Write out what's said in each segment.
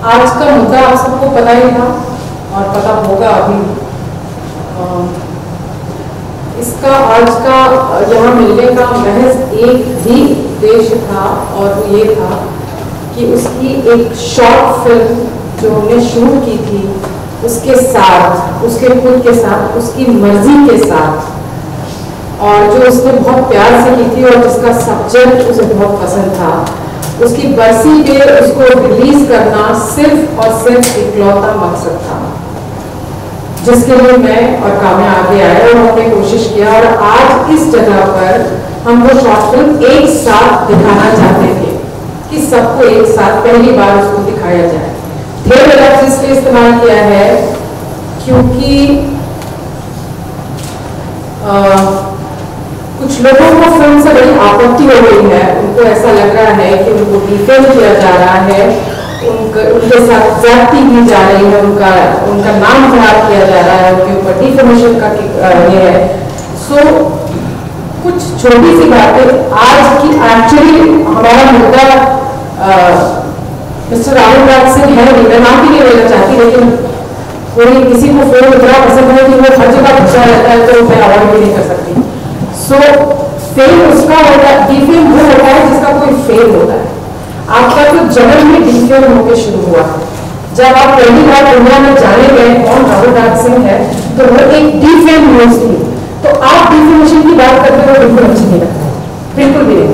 आज का मुद्दा आप सबको पता ही था और पता होगा अभी। इसका आज का यहाँ मिलने का महज एक ही उद्देश्य था और वो ये था कि उसकी एक शॉर्ट फिल्म जो हमने शूट की थी उसके साथ, उसके खुद के साथ, उसकी मर्जी के साथ, और जो उसने बहुत प्यार से की थी और जिसका सब्जेक्ट उसे बहुत पसंद था, उसकी बरसी पे उसको रिलीज करना सिर्फ और सिर्फ इकलौता मकसद था, जिसके लिए मैं और काम्या आगे आए और हमने कोशिश किया। और आज इस जगह पर हम वो शॉर्ट फिल्म एक साथ दिखाना चाहते थे कि सबको एक साथ पहली बार उसको दिखाया जाए। ढेर लफ्ज इसलिए इस्तेमाल किया है क्योंकि कुछ लोगों को फिल्म से बड़ी आपत्ति हो गई है। उनको ऐसा लग रहा है कि उनको डिफेम किया जा रहा है, उनके साथ ज्यादती की जा रही है, उनका नाम खराब किया जा रहा है, उनके ऊपर डिफेमेशन का ये है। सो कुछ छोटी सी बातें आज की एक्चुअली हमारा मुद्दा मिस्टर राहुल राज सिंह है, मैं नाम भी नहीं लेना चाहती, लेकिन कोई किसी को फोन इतना पसंद है कि वो हर जगह पूछा रहता है तो मैं अवॉइड भी नहीं कर सकती। सो फेम उसका होता है, डिफेम वो होता है जिसका कोई फेम होता है। आपका तो जन्म में डिफेम होकर शुरू हुआ है। जब आप पहली बार दुनिया में जाने गए कौन राहुल राज सिंह है तो वो एक डिफेम न्यूज थी, तो आप डिफेमेशन की बात करते हो बिल्कुल अच्छी नहीं लगता, बिल्कुल भी नहीं।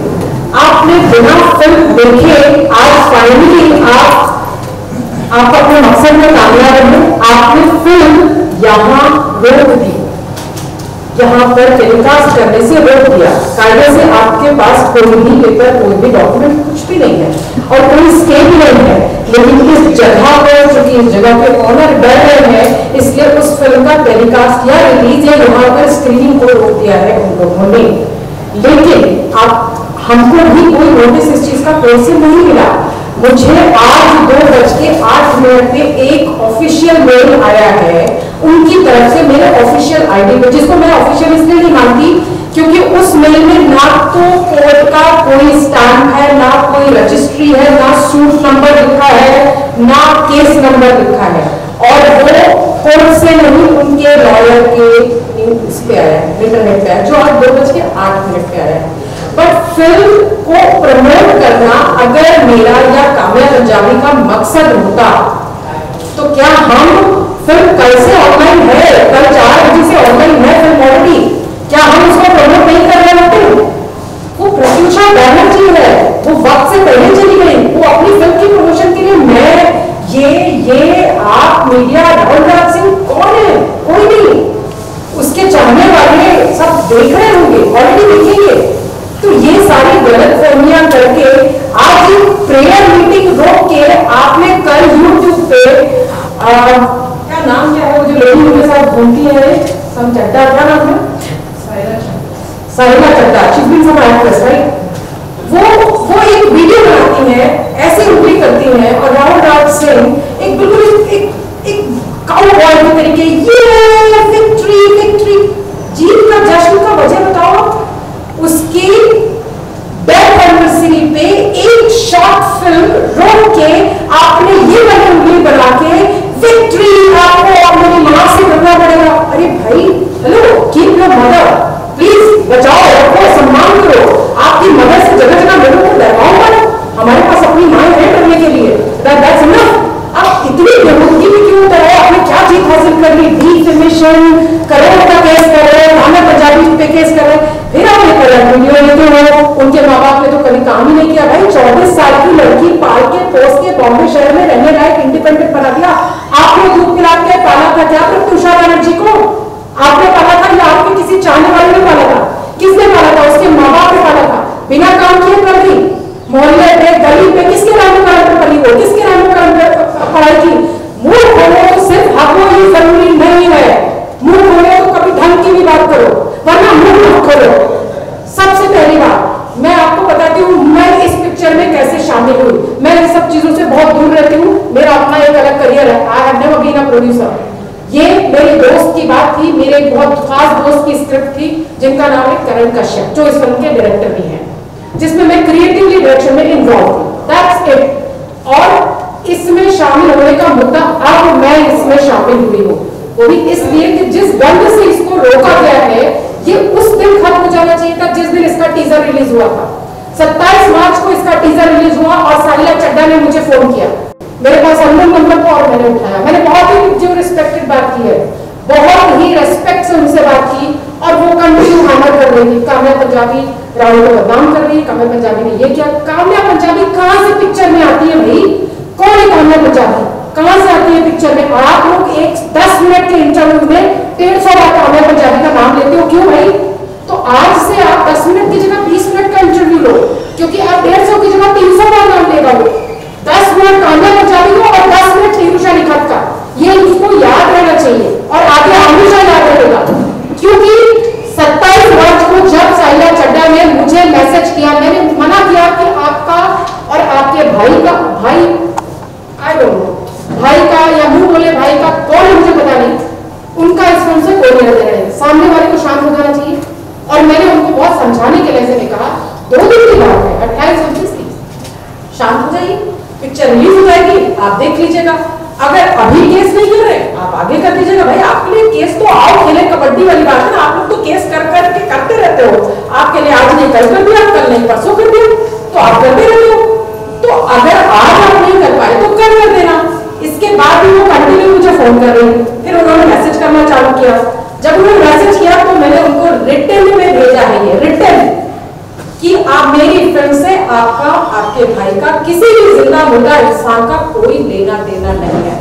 आपने बिना फिल्म देखे आज फाइनली आप अपने मकसद में कामयाब रहे। आपने फिल्म यहाँ रोक दी, यहाँ पर टेलीकास्ट करने से रोक दिया। कायदे से आपके पास कोई भी पेपर, कोई भी डॉक्यूमेंट, कुछ भी नहीं है और कोई स्टे भी नहीं है, लेकिन इस जगह पर, चूंकि इस जगह के ऑनर डर रहे हैं, इसलिए उस फिल्म का टेलीकास्ट या रिलीज या यहाँ पर स्क्रीनिंग को रोक दिया है उन लोगों ने। लेकिन आप हमको भी कोई नोटिस इस चीज का कोई से नहीं मिला। मुझे आज 2:08 पे एक ऑफिशियल मेल आया है उनकी तरफ से मेरे ऑफिशियल आईडी पे, जिसको मैं ऑफिशियल इसलिए नहीं मानती क्योंकि उस मेल में ना तो कोर्ट का कोई स्टैम्प है, ना कोई रजिस्ट्री है, ना सूट नंबर लिखा है, ना केस नंबर लिखा है, और वो कोर्ट से नहीं उनके लॉयर के इस पे आया है, इंटरनेट पे आया, जो आज 2:08 पे आया है। बट फिल्म को प्रमोट करना अगर मेरा या काम्या पंजाबी का मकसद होता तो क्या हम फिल्म कल से ऑनलाइन है, कल 4 बजे से ऑनलाइन है फिल्म ऑलरेडी, क्या हम उसको प्रमोट नहीं कर रहे होते? वो प्रत्युषा बैनर्जी है, वो वक्त से पहले चली गई, वो अपनी फिल्म की प्रमोशन के लिए मैं ये आप मीडिया, राहुल राज सिंह कौन है? कोई नहीं, उसके चाहने वाले सब देख रहे होंगे, ऑलरेडी देखेंगे। तो ये सारी गलत फहमियां करके आज प्रेयर मीटिंग रोक के आपने कल यूट्यूब पे क्या नाम क्या है वो जो लेडी उनके साथ घूमती है, सम चड्डा, क्या नाम है? Sahila Chadda, she being some actress, right? वो एक वीडियो बनाती है, ऐसे उंगली करती है और राहुल राज सिंह एक बिल्कुल एक काउबॉय के तरीके ये विक्ट्री जीत का जश्न का वजह बताओ। उसकी डेथ एनिवर्सरी पे एक शॉर्ट फिल्म रोक के आपने ये वाली उंगली बना के विक्ट्री आपको और मेरी मां से करना पड़ेगा। अरे भाई, hello, keep your mother, please बचाओ, रखो, सम्मान करो। आपकी मदर से जगह जगह लोगों को डरवाओ मत, हमारे पास अपनी मां है करने के लिए, दैट्स इनफ। अब इतनी बेहूदगी भी क्यों होता है? आपने क्या जीत हासिल कर ली? डिफेमेशन, करोड़ का केस कर रहे हैं, काम्या पंजाबी पे केस कर रहे हैं, फिर आप ये वीडियो लेते हो। उनके माँ बाप ने तो कभी काम ही नहीं किया भाई, 24 साल की लड़की पाल के पोस के बॉम्बे शहर में रहने लायक इंडिपेंडेंट बना दिया। आपने दूध पिला के पाला था क्या प्रत्युषा बैनर्जी को? आपने पाला था या आपके किसी चाहने वाले ने पाला था? किसने पाला था? उसके माँ बाप ने पाला था, बिना काम किए कर दी। मोहल्ले पे, गली पे किसके नाम पर पली हो, किसके नाम पर पढ़ाई की? मूर्ख होने तो सिर्फ हक हो ये जरूरी नहीं है, मूर्ख होने तो कभी ढंग की भी बात करो, वरना मुंह मत खोलो। सबसे पहली बात मैं आपको बताती हूँ मैं इस पिक्चर में कैसे शामिल हुई। मैं इन सब चीजों से बहुत दूर रहती हूँ, मेरा अपना एक अलग करियर है। I have never been a producer. ये मेरे दोस्त की बात थी, मेरे एक बहुत खास दोस्त की स्क्रिप्ट थी जिनका नाम है करण कश्यप, जो इस फिल्म के डायरेक्टर भी हैं, जिसमें मैं क्रिएटिवली डायरेक्शन में इन्वॉल्व थी। That's it. और इसमें शामिल होने का मुद्दा अब मैं इसमें शामिल हुई हूँ, वो भी इसलिए कि जिस दंड से इसको रोका गया है ये उस दिन खत्म हो जाना चाहिए था जिस दिन इसका टीजर रिलीज हुआ था। 27 मार्च को इसका टीजर रिलीज हुआ और साहिला चड्ढा ने मुझे फोन किया, मेरे पास अननोन नंबर को, और मैंने उठाया। मैंने बहुत ही जो रिस्पेक्टेड बात की है, बहुत ही रेस्पेक्ट से उनसे बात की और वो कंटिन्यू हैमर कर रही थी, काम्या पंजाबी राहुल को बदनाम कर रही है, काम्या पंजाबी ने ये किया। काम्या पंजाबी कहां से पिक्चर में आती है भाई? कौन है काम्या पंजाबी? कहां से आती है पिक्चर में? और आप लोग एक 10 मिनट के इंटरव्यू में 150 बार काम्या पंजाबी का नाम लेते हो, क्यों भाई? तो आज से आप 10 मिनट की जगह 20 मिनट का इंटरव्यू लो, क्योंकि आप 150 की जगह 300 बार नाम लेगा वो। 10 मिनट काम्या पंजाबी को और 10 मिनट नीरूषा निखत का, ये उसको याद रहना चाहिए और आगे हमेशा याद रहेगा। क्योंकि 27 मार्च को जब साहिला चड्ढा ने मुझे मैसेज किया, मैंने मना किया कि आपका और आपके भाई का, भाई आई डोंट नो, भाई का या मुंह बोले भाई का कौन है मुझे पता नहीं, उनका इस फिल्म से कोई लेना देना नहीं, सामने वाले को शांत हो जाना चाहिए। और मैंने उनको बहुत समझाने के लहजे में कहा 2 दिन की बात है, 28 29 30, शांत हो जाइए, पिक्चर रिलीज हो जाएगी, आप देख लीजिएगा। अगर अभी केस नहीं कर रहे आप आगे कर दीजिएगा। भाई आपके लिए केस तो आओ खेले, कबड्डी वाली बात है ना, आप लोग तो केस कर करके करते रहते हो। आपके लिए आज नहीं कल कर दिया, कल नहीं परसों कर दिया, तो आप करते रहते हो। तो अगर आज आप नहीं कर पाए तो कल कर देना। इसके बाद भी वो कंटिन्यू मुझे फोन कर रही, फिर उन्होंने मैसेज करना चालू किया। जब उन्होंने मैसेज किया तो मैंने उनको रिटन में भेजा है, ये रिटन, कि आप मेरी फिल्म से आपका, आपके भाई का, किसी भी जिंदा मुर्दा इंसान का कोई लेना देना नहीं है।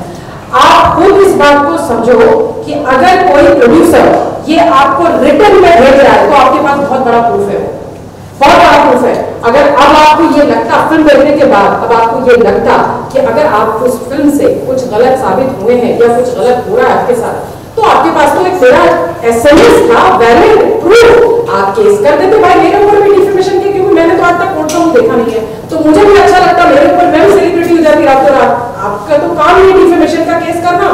आप खुद इस बात को समझो कि अगर कोई प्रोड्यूसर ये आपको रिटन में भेज रहा है तो आपके पास बहुत बड़ा प्रूफ है, बहुत बड़ा प्रूफ है। अगर अब आपको ये लगता, फिल्म देखने के बाद अब आपको ये लगता कि अगर आप उस फिल्म से कुछ गलत साबित हुए हैं या कुछ गलत हो रहा है आपके साथ, तो आपके पास तो एक मेरा SMS था, वैलिड प्रूफ, आप केस कर देते भाई मेरे ऊपर भी डिफेमेशन के, क्योंकि मैंने तो आज तक कोर्ट में देखा नहीं है, तो मुझे भी अच्छा लगता, मेरे ऊपर मैं भी सेलिब्रिटी हो जाती रातों रात। आपका तो काम नहीं डिफेमेशन का केस करना,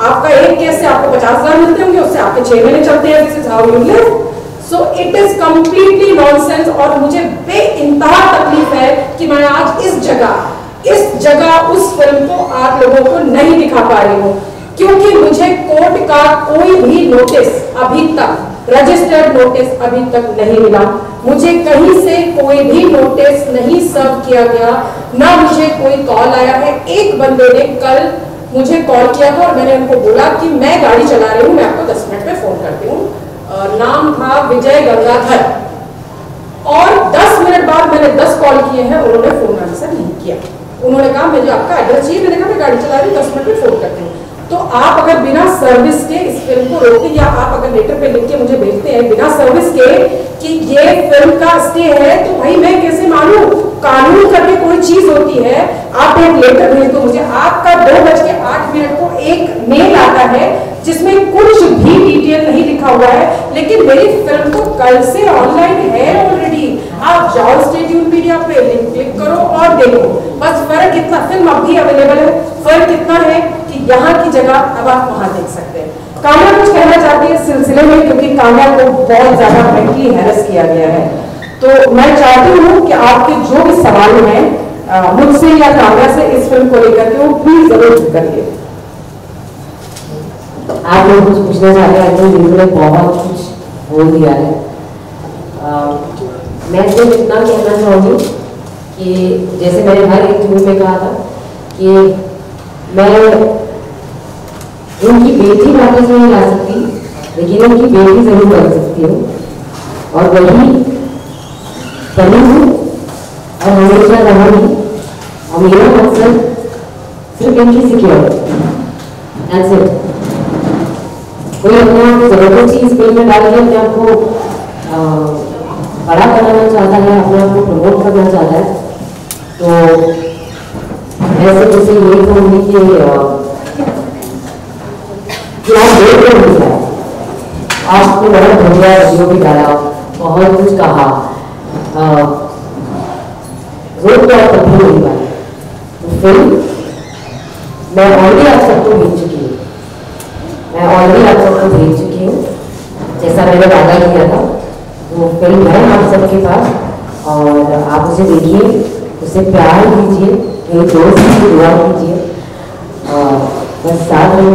आपका एक केस से आपको 50,000 मिलते होंगे, उससे आपके 6 महीने चलते हैं, this is how you live. So it is completely nonsense. और मुझे बेइंतहा तकलीफ है कि मैं आज इस जगह उस फिल्म को आप लोगों को नहीं दिखा पा रही हूँ, क्योंकि मुझे कोर्ट का कोई भी नोटिस अभी तक, रजिस्टर्ड नोटिस अभी तक नहीं मिला। मुझे कहीं से कोई भी नोटिस नहीं सर्व किया गया, ना मुझे कोई कॉल आया है। एक बंदे ने कल मुझे कॉल किया था और मैंने उनको बोला कि मैं गाड़ी चला रही हूँ, मैं आपको 10 मिनट में फोन करती हूँ। नाम था विजय गंगाधर, और 10 मिनट बाद मैंने 10 कॉल किए हैं, उन्होंने फोन आंसर नहीं किया। उन्होंने कहा मुझे आपका एड्रेस चाहिए, मैंने कहा मैं गाड़ी चला रही हूँ, 10 मिनट में फोन करती हूँ। तो आप अगर बिना सर्विस के इस फिल्म को रोकते, या आप अगर लेटर पे लिख के मुझे भेजते हैं बिना सर्विस के कि ये फिल्म का स्टे है, तो भाई मैं कैसे मानूं? कानून करके कोई चीज होती है, आप एक लेटर भेज दो मुझे। आपका 2:08 को एक मेल आता है जिसमें कुछ भी डिटेल नहीं लिखा हुआ है, लेकिन मेरी फिल्म तो कल से ऑनलाइन है ऑलरेडी। आप जाओ स्टे ट्यून्ड मीडिया पे, लिंक क्लिक करो और देखो। बस फर्क इतना, फिल्म अब भी अवेलेबल है, फर्क इतना है कि यहाँ की जगह अब आप वहां देख सकते हैं। काम्या कुछ कहना चाहती है इस सिलसिले में, क्योंकि काम्या को बहुत ज्यादा मेंटली हैरेस किया गया है। तो मैं चाहती हूँ कि आपके जो भी सवाल हैं मुझसे या काम्या से इस फिल्म को लेकर के, वो प्लीज जरूर करिए। आप लोग कुछ पूछना चाहते हैं? उन्होंने बहुत कुछ बोल दिया है। मैं सिर्फ इतना कहना चाहूँगी कि जैसे मैंने हर एक इंटरव्यू में कहा था कि मैं उनकी बेटी वापस नहीं ला सकती, लेकिन उनकी बेटी जरूर बन सकती हूँ, और वही बनी हूँ और हमेशा रहूँगी। और मेरा मकसद सिर्फ इनकी सिक्योरिटी, दैट्स इट। कोई अपने आप को जबरदस्ती इस फिल्म में डाल के अपने आप को बड़ा बनाना चाहता है, अपने आप को प्रमोट करना चाहता है, तो ऐसे जैसे ये कहूँगी कि आप देख रहे होंगे, आपको बड़ा बढ़िया वीडियो भी डाला, बहुत कुछ कहा, रोक तो आप कभी नहीं पाए। तो फिल्म मैं ऑलरेडी आप सबको भेज चुकी हूँ, जैसा मैंने वादा किया था। वो फिल्म है आप सबके पास, और आप उसे देखिए, उसे प्यार दीजिए, मेरे दोस्त की दुआ कीजिए। बस साथ में।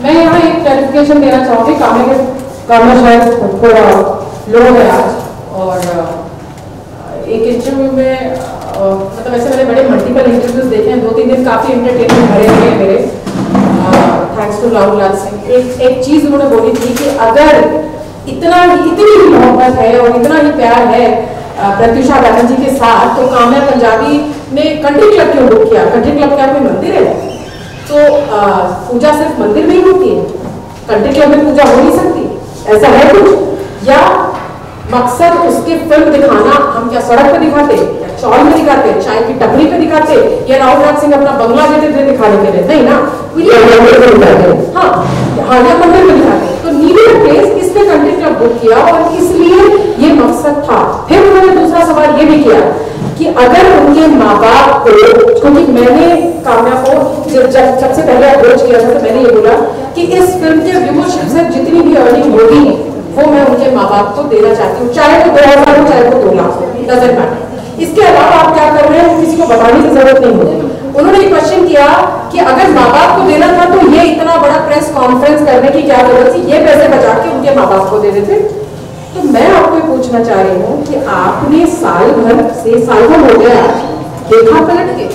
मैं यहाँ एक क्लैरिफिकेशन देना चाहूँगी। काम्या शायद थोड़ा लो है आज, और एक इंटरव्यू में मतलब ऐसे मैंने बड़े मल्टीपल इंटरव्यूज देखे हैं, 2-3 दिन काफ़ी एंटरटेनमेंट भरे हुए हैं मेरे, थैंक्स टू राहुल लाल सिंह। एक चीज़ उन्होंने बोली थी कि अगर इतनी ही मोहब्बत है और इतना ही प्यार है प्रत्युषा बैनर्जी के साथ, तो काम्या पंजाबी ने कंट्री क्लब क्यों बुक किया? कंट्री क्लब क्या कोई मंदिर है? तो पूजा सिर्फ मंदिर में ही होती है, कंट्री क्लब में पूजा हो नहीं सकती? ऐसा है कुछ? या मकसद उसके फिल्म दिखाना, हम क्या सड़क पे दिखाते, या चौल में दिखाते, चाय की टपरी पे दिखाते, या राहुल राज सिंह अपना बंगला देते थे दिखाने के लिए? नहीं ना, हाँ या मंदिर में दिखाते। तो नीड प्लेस इसने कंट्री क्लब बुक किया और इसलिए ये मकसद था। फिर उन्होंने दूसरा सवाल ये भी किया कि अगर उनके माँ बाप को, क्योंकि मैंने काम्या को जब सबसे पहले अप्रोच किया था तो मैंने ये बोला कि इस फिल्म के व्यूअरशिप से जितनी भी अर्निंग होगी वो मैं उनके माँ बाप को देना चाहती हूँ, चाहे वो 2000 हो चाहे वो 2 लाख हो, डजंट मैटर। इसके अलावा आप क्या कर रहे हैं किसी को बताने की जरूरत नहीं होती। उन्होंने एक क्वेश्चन किया कि अगर माँ बाप को देना था तो ये इतना बड़ा प्रेस कॉन्फ्रेंस करने की क्या जरूरत थी, ये पैसे बचा के उनके माँ बाप को दे देते। तो मैं आपको पूछना चाह रही हूँ कि आपने साल भर हो गया देखा पलट के,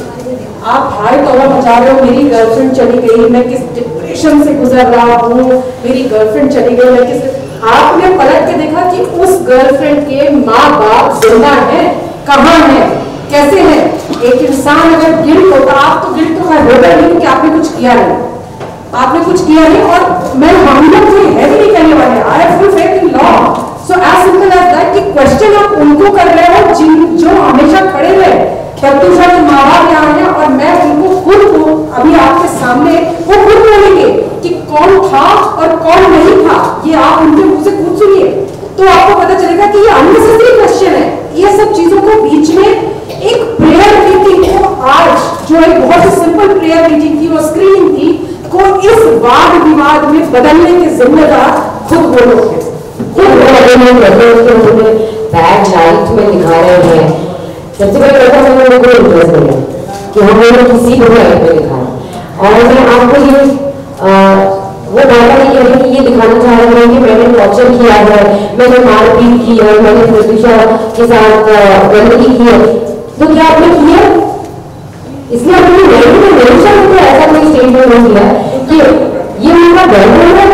आप भाई तौबा मचा रहे हो, मेरी गर्लफ्रेंड चली गई, मैं किस डिप्रेशन से गुजर रहा हूँ, मेरी गर्लफ्रेंड चली गई, मैं किस, आपने पलट के देखा कि उस गर्लफ्रेंड के माँ बाप जिंदा हैं, कहाँ हैं, कैसे हैं? एक इंसान अगर गिल्ट होता, आप तो गिल्ट तो होगा नहीं क्योंकि आपने कुछ किया नहीं, आपने कुछ किया नहीं। और मैं हम लोग कोई है भी नहीं कहने वाले, I have full faith in law. So as simple as that कि क्वेश्चन आप उनको कर रहे हो जो हमेशा खड़े रहे, प्रत्युषा के माँ बाप यहाँ हैं, और मैं उनको खुद अभी आपके सामने वो खुद बोलेंगे कि कौन था और कौन नहीं था, ये आप उनके मुंह से खुद सुनिए तो आपको पता चलेगा कि ये अननेसेसरी क्वेश्चन है। ये सब चीजों को बीच में एक प्रेयर मीटिंग को, आज जो एक बहुत ही सिंपल प्रेयर मीटिंग थी और स्क्रीनिंग थी, को इस वाद विवाद में बदलने के जिम्मेदार खुद वो लोग हैं। बैड लाइट में दिखा रहे हैं, सबसे पहले कोई इंटरेस्ट नहीं है कि हम लोग किसी को लाइट में दिखाएं। और मैं आपको ये वो बात नहीं कह रही कि ये दिखाना चाह रहे हैं कि मैंने टॉर्चर किया है, मैंने मारपीट की है, मैंने प्रत्युषा के साथ गंदगी की है। तो क्या आपने किया? इसलिए अपनी हमेशा ऐसा कोई स्टेटमेंट नहीं किया कि ये उनका गर्लफ्रेंड है।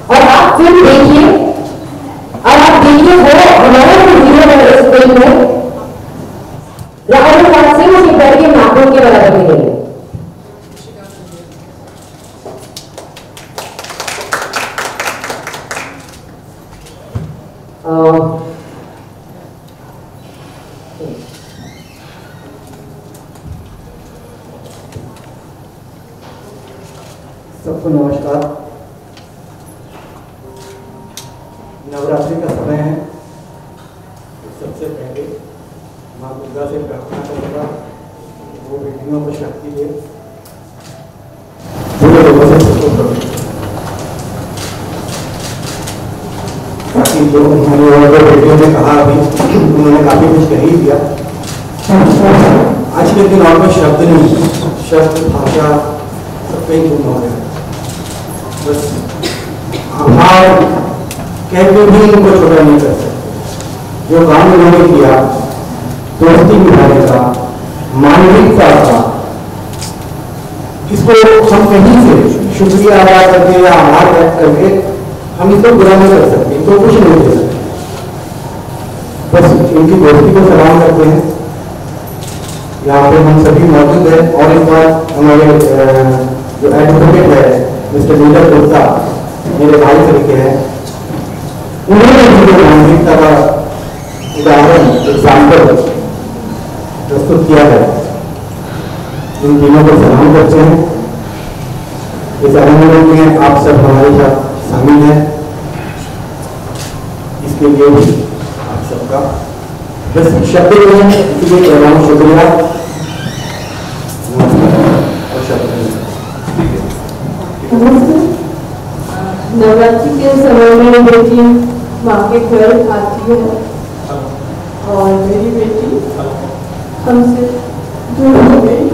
और आप फिल्म देखिए, और आप देखिए वो हमारा हीरो है इस फिल्म में, राहुल राज सिंह उसके पैर के नाखून के बराबर नहीं है। सबको नमस्कार। नवरात्रि का समय है, सबसे पहले माँ दुर्गा से प्रार्थना करूँगा वो बेटियों को शक्ति दे, पूरे लोगों से सपोर्ट करो ताकि जो उन्होंने और बेटियों ने कहा अभी उन्होंने काफी कुछ कह ही दिया। आज के दिन और कोई शब्द नहीं, शब्द भाषा सब कहीं गुम हो गया। बस आभार कहते भी उनको छोटा नहीं कर सकते। जो काम उन्होंने किया, दोस्ती निभाने का, मानविकता का, इसको हम कहीं से शुक्रिया अदा करके या आभार व्यक्त करके हम इसको बुरा नहीं कर सकते, तो कुछ नहीं दे सकते। बस इनकी दोस्ती को सलाम करते हैं। यहाँ पे हम सभी मौजूद हैं और इस बार हमारे जो एडवोकेट है मिस्टर नीरज गुप्ता मेरे भाई तरीके हैं, उन्होंने मुझे मानविकता का उदाहरण एग्जाम्पल प्रस्तुत किया है। इन तीनों को सलाम करते हैं। इस आंदोलन में आप सब हमारे साथ शामिल हैं, इसके लिए भी आप सबका बस शब्द में इसलिए कह रहा हूँ शुक्रिया और शब्द। नवरात्रि के समय में बेटी माँ के घर आती है और मेरी बेटी हमसे दूर हो गई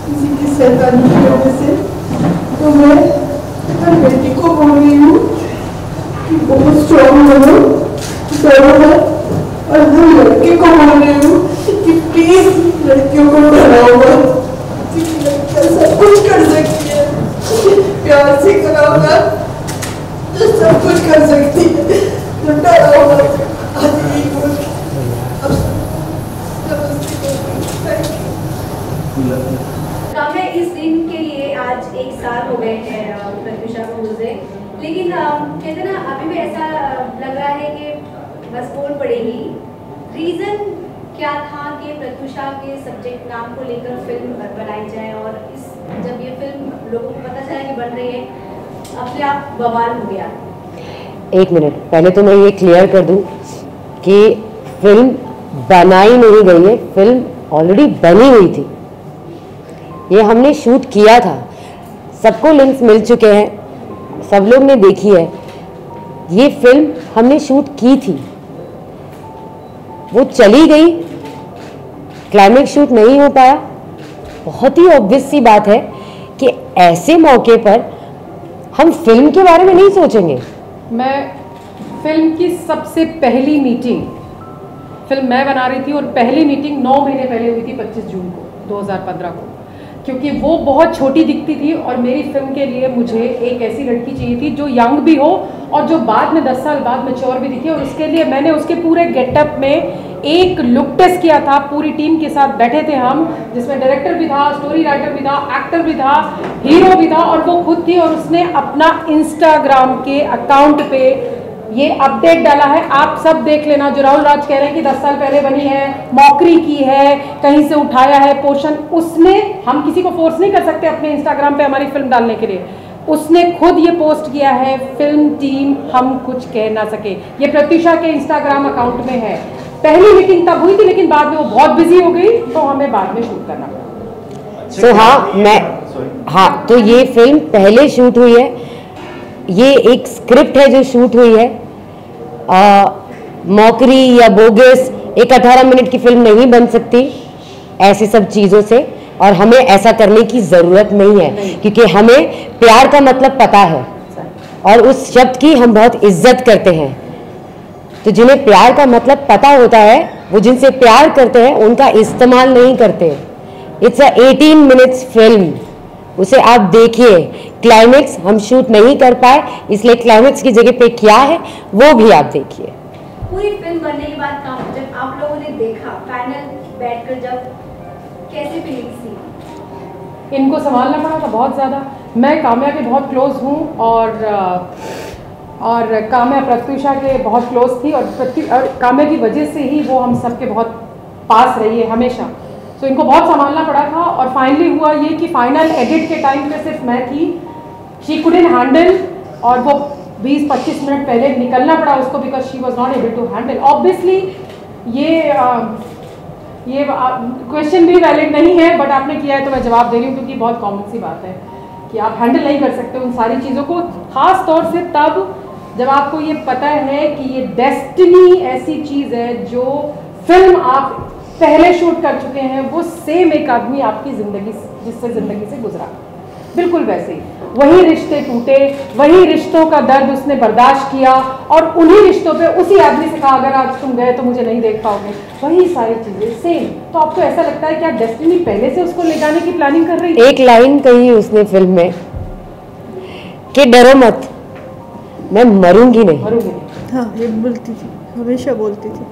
किसी की शैतानी की वजह से। तो मैं हर बेटी को बोल रही हूँ कि बहुत स्ट्रॉन्ग बनो, डरो मत। और हर लड़के को बोल रही हूँ कि प्लीज लड़कियों को डराओ मत, क्योंकि लड़कियाँ सब कुछ कर सकती है, प्यार से कराओगा तो सब कुछ कर सकती है, तो डराओ मत। आज यही बोल काम्या, इस दिन के लिए आज 1 साल हो गए हैं प्रत्युषा को गुजरे, लेकिन कहते ना अभी भी ऐसा लग रहा है कि बस बोल पड़ेगी। रीज़न क्या था कि प्रत्युषा के सब्जेक्ट नाम को लेकर फिल्म बनाई जाए, और जब ये फिल्म लोगों को पता चला कि बन रही है, अपने आप बवाल हो गया। 1 मिनट पहले तो मैं ये क्लियर कर दूं कि फिल्म बनाई नहीं गई है, फिल्म ऑलरेडी बनी हुई थी। ये हमने शूट किया था, सबको लिंक्स मिल चुके हैं, सब लोग ने देखी है। ये फिल्म हमने शूट की थी, वो चली गई, क्लाइमेक्स शूट नहीं हो पाया। बहुत ही ऑब्वियस सी बात है कि ऐसे मौके पर हम फिल्म के बारे में नहीं सोचेंगे। मैं फिल्म की सबसे पहली मीटिंग, फिल्म मैं बना रही थी और पहली मीटिंग 9 महीने पहले हुई थी 25 जून को 2015 को, क्योंकि वो बहुत छोटी दिखती थी और मेरी फिल्म के लिए मुझे एक ऐसी लड़की चाहिए थी जो यंग भी हो और जो बाद में 10 साल बाद मैच्योर भी दिखे। और उसके लिए मैंने उसके पूरे गेटअप में एक लुक टेस्ट किया था, पूरी टीम के साथ बैठे थे हम, जिसमें डायरेक्टर भी था, स्टोरी राइटर भी था, एक्टर भी था, हीरो भी था, और वो खुद थी। और उसने अपना इंस्टाग्राम के अकाउंट पे ये अपडेट डाला है, आप सब देख लेना। जो राहुल राज कह रहे हैं कि 10 साल पहले बनी है, मौकरी की है, कहीं से उठाया है पोर्शन, उसने, हम किसी को फोर्स नहीं कर सकते अपने इंस्टाग्राम पे हमारी फिल्म डालने के लिए, उसने खुद ये पोस्ट किया है, फिल्म टीम हम कुछ कह ना सके। ये प्रत्युषा के इंस्टाग्राम अकाउंट में है। पहली मीटिंग तब हुई थी, लेकिन बाद में वो बहुत बिजी हो गई, तो हमें बाद में शूट करना पड़ा। हाँ, तो ये फिल्म पहले शूट हुई है, ये एक स्क्रिप्ट है जो शूट हुई है। मौकरी या बोगस एक 18 मिनट की फिल्म नहीं बन सकती ऐसी सब चीज़ों से, और हमें ऐसा करने की ज़रूरत नहीं है, क्योंकि हमें प्यार का मतलब पता है और उस शब्द की हम बहुत इज्जत करते हैं। तो जिन्हें प्यार का मतलब पता होता है, वो जिनसे प्यार करते हैं उनका इस्तेमाल नहीं करते। इट्स अ 18 मिनट्स फिल्म, उसे आप देखिए। क्लाइमेक्स हम शूट नहीं कर पाए, इसलिए क्लाइमेक्स की जगह पे क्या है वो भी आप देखिए। पूरी फिल्म बनने के बाद जब आप लोगों ने देखा फाइनल बैठकर, जब कैसी फीलिंग्स थी? इनको संभालना पड़ा था बहुत ज़्यादा। मैं काम्या के बहुत क्लोज हूँ और काम्या प्रत्युषा के बहुत क्लोज थी, और काम्या की वजह से ही वो हम सबके बहुत पास रही है हमेशा। तो इनको बहुत संभालना पड़ा था। और फाइनली हुआ ये कि फाइनल एडिट के टाइम पे सिर्फ मैं थी, शी कुडंट हैंडल, और वो 20-25 मिनट पहले निकलना पड़ा उसको, because she was not able to handle. Obviously ये क्वेश्चन भी वैलिड नहीं है, बट आपने किया है तो मैं जवाब दे रही हूँ, क्योंकि बहुत कॉमन सी बात है कि आप हैंडल नहीं कर सकते उन सारी चीज़ों को, खास तौर से तब जब आपको ये पता है कि ये डेस्टिनी ऐसी चीज़ है जो फिल्म आप पहले शूट कर चुके हैं, वो सेम एक आदमी आपकी ज़िंदगी जिससे ज़िंदगी से गुजरा, बिल्कुल वैसे ही वही रिश्ते टूटे, वही रिश्तों का दर्द उसने बर्दाश्त किया, और उन्हीं रिश्तों पे उसी आदमी से कहा अगर आज तुम गए तो मुझे नहीं देख पाओगे, वही सारी चीज़ें सेम। तो आपको ऐसा लगता है क्या डेस्टिनी पहले से उसको ले जाने की प्लानिंग कर रही है? एक लाइन कही उसने फिल्म में कि डरो मत, मैं मरूंगी नहीं। मरूंगी नहीं। हाँ, ये बोलती थी, हमेशा बोलती थी।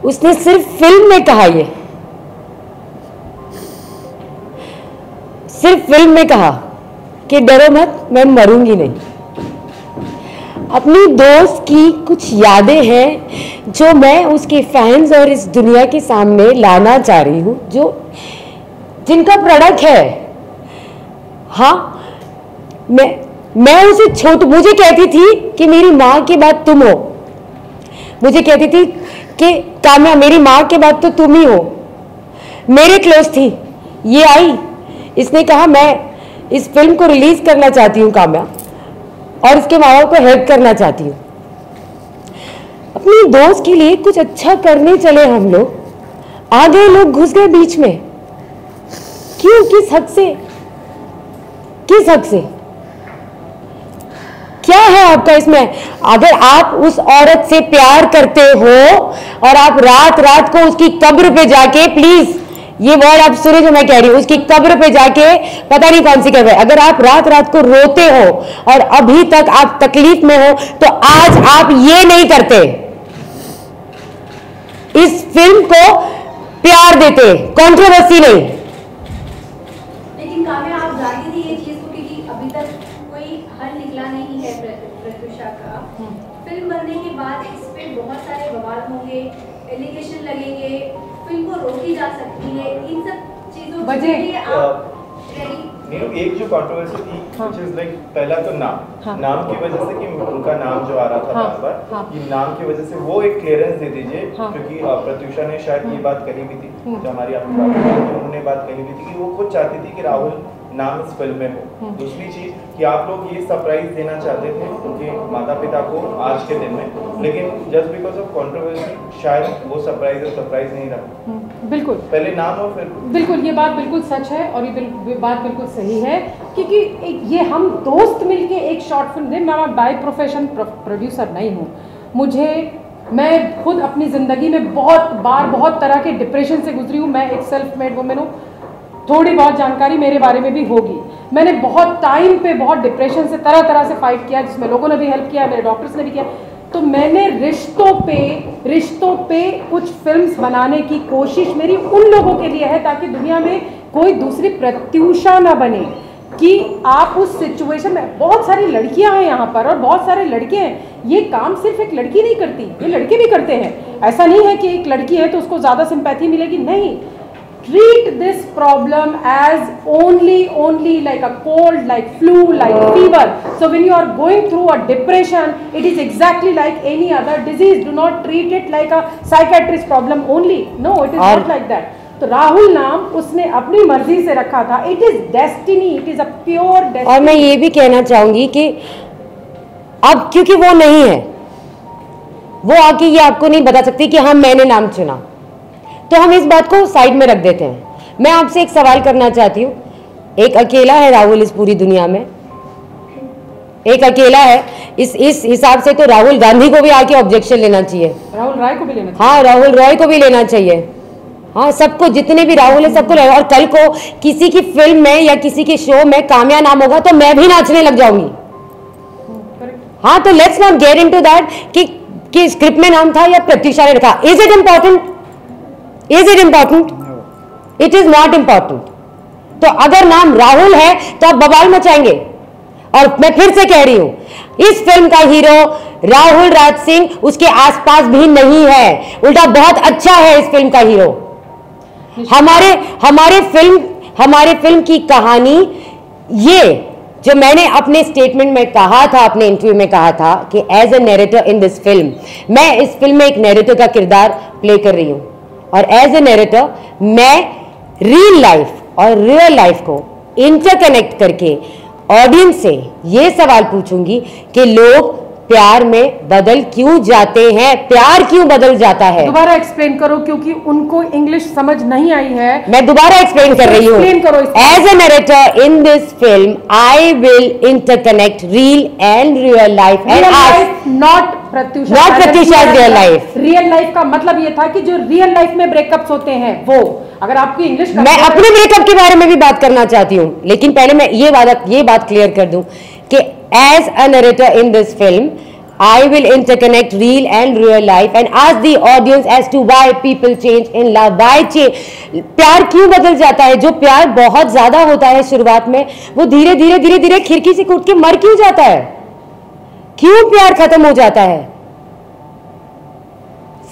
उसने सिर्फ फिल्म में कहा, ये सिर्फ फिल्म में कहा कि डरो मत, मैं मरूंगी नहीं। अपनी दोस्त की कुछ यादें हैं जो मैं उसके फैंस और इस दुनिया के सामने लाना चाह रही हूँ, जो जिनका प्रोडक्ट है। हाँ, मैं उसे मुझे कहती थी कि मेरी माँ के बाद तुम हो, मुझे कहती थी कि काम्या मेरी माँ के बाद तो तुम ही हो, मेरे क्लोज थी। ये आई, इसने कहा मैं इस फिल्म को रिलीज करना चाहती हूँ काम्या, और इसके माँ बाप को हेल्प करना चाहती हूँ। अपनी दोस्त के लिए कुछ अच्छा करने चले हम लोग, आ गए लोग घुस गए बीच में। क्यों? किस हक से? किस हक से? क्या है आपका इसमें? अगर आप उस औरत से प्यार करते हो और आप रात रात को उसकी कब्र पे जाके, प्लीज ये वर्ड आप सुने जो मैं कह रही हूं, उसकी कब्र पे जाके, पता नहीं कौन सी कब्र है, अगर आप रात रात को रोते हो और अभी तक आप तकलीफ में हो तो आज आप ये नहीं करते, इस फिल्म को प्यार देते, कंट्रोवर्सी नहीं। लेकिन काव्या, आप जानती थी ये चीज को, क्योंकि अभी तक कोई हल निकला नहीं है प्रत्युषा का। फिल्म बनने के बाद इस पे बहुत सारे बवाल होंगे, एलिगेशन लगेंगे, फिल्म को रोकी जा सकती है, इन सब चीजों के लिए आप रेडी? एक जो कंट्रोवर्सी थी, which is like पहला तो नाम की वजह से, कि उनका नाम जो आ रहा था बार-बार, ये नाम की वजह से वो एक क्लियरेंस दे दीजिए, क्योंकि प्रत्युषा ने शायद ये बात कही भी थी, जो हमारी आपकी बात हुई, उन्होंने बात कही भी थी कि वो खुद चाहती थी कि राहुल नाम इस फिल्म में हो। दूसरी चीज कि आप लोग ये सरप्राइज देना चाहते थे उनके माता पिता को आज के दिन में, लेकिन जस्ट बिकॉज ऑफ कंट्रोवर्सी शायद वो सरप्राइज नहीं रहा। बिल्कुल, पहले नाम और फिर बिल्कुल ये बात बिल्कुल सच है और ये बात बिल्कुल सही है, क्योंकि ये हम दोस्त मिलके एक शॉर्ट फिल्म दें। मैं बाय प्रोफेशन प्रोड्यूसर नहीं हूँ, मैं खुद अपनी ज़िंदगी में बहुत तरह के डिप्रेशन से गुजरी हूँ। मैं एक सेल्फ मेड वुमेन हूँ, थोड़ी बहुत जानकारी मेरे बारे में भी होगी। मैंने बहुत टाइम पे बहुत डिप्रेशन से तरह से फाइट किया, जिसमें लोगों ने भी हेल्प किया, मेरे डॉक्टर्स ने भी किया। तो मैंने रिश्तों पे कुछ फिल्म्स बनाने की कोशिश मेरी उन लोगों के लिए है, ताकि दुनिया में कोई दूसरी प्रत्युषा ना बने, कि आप उस सिचुएशन में, बहुत सारी लड़कियां हैं यहाँ पर और बहुत सारे लड़के हैं। ये काम सिर्फ एक लड़की नहीं करती, ये लड़के भी करते हैं। ऐसा नहीं है कि एक लड़की है तो उसको ज़्यादा सिंपैथी मिलेगी, नहीं। Treat this problem as only like a cold, like flu, like fever. So when you are going through a depression, it is exactly like any other disease. Do not treat it like a psychiatrist problem only. No, it is not like that. तो राहुल नाम उसने अपनी मर्जी से रखा था। It is destiny. It is a pure destiny. और मैं ये भी कहना चाहूंगी कि अब क्योंकि वो नहीं है, वो आके ये आपको नहीं बता सकती कि हाँ मैंने नाम चुना, तो हम इस बात को साइड में रख देते हैं। मैं आपसे एक सवाल करना चाहती हूँ, एक अकेला है राहुल इस पूरी दुनिया में, एक अकेला है। इस हिसाब से तो राहुल गांधी को भी आके ऑब्जेक्शन लेना चाहिए, राहुल रॉय को भी लेना चाहिए। हाँ, राहुल रॉय को भी लेना चाहिए। हाँ, सबको, जितने भी राहुल है सबको लेना। और कल को किसी की फिल्म में या किसी के शो में कामया नाम होगा तो मैं भी नाचने लग जाऊंगी। हाँ, तो let's not get into that कि स्क्रिप्ट में नाम था या प्रत्युषा ने रखा। Is it important? Is it important? It is not important. तो अगर नाम राहुल है तो आप बवाल मचाएंगे। और मैं फिर से कह रही हूं, इस फिल्म का हीरो राहुल राज सिंह उसके आसपास भी नहीं है, उल्टा बहुत अच्छा है इस फिल्म का हीरो। हमारे फिल्म की कहानी, ये जो मैंने अपने स्टेटमेंट में कहा था, अपने इंटरव्यू में कहा था कि as a narrator in this film, मैं इस फिल्म में एक नैरेटर का किरदार प्ले कर रही हूं। और एज ए नैरेटर मैं रियल लाइफ और रियल लाइफ को इंटरकनेक्ट करके ऑडियंस से ये सवाल पूछूंगी कि लोग प्यार में बदल क्यों जाते हैं, प्यार क्यों बदल जाता है। दोबारा एक्सप्लेन करो, क्योंकि उनको इंग्लिश समझ नहीं आई है। मैं दोबारा एक्सप्लेन कर रही हूँ। As a narrator in this film I will interconnect real life and not Pratyusha real life. Real life का मतलब ये था कि जो रियल लाइफ में ब्रेकअप्स होते हैं वो, अगर आपकी इंग्लिश, मैं अपने ब्रेकअप के बारे में भी बात करना चाहती हूँ, लेकिन पहले मैं ये बात क्लियर कर दूं कि as a narrator in this film, I will interconnect real and real life and ask the audience as to why people change in love, why change, प्यार क्यों बदल जाता है। जो प्यार बहुत ज्यादा होता है शुरुआत में, वो धीरे धीरे खिड़की से कूद के मर क्यों जाता है, क्यों प्यार खत्म हो जाता है।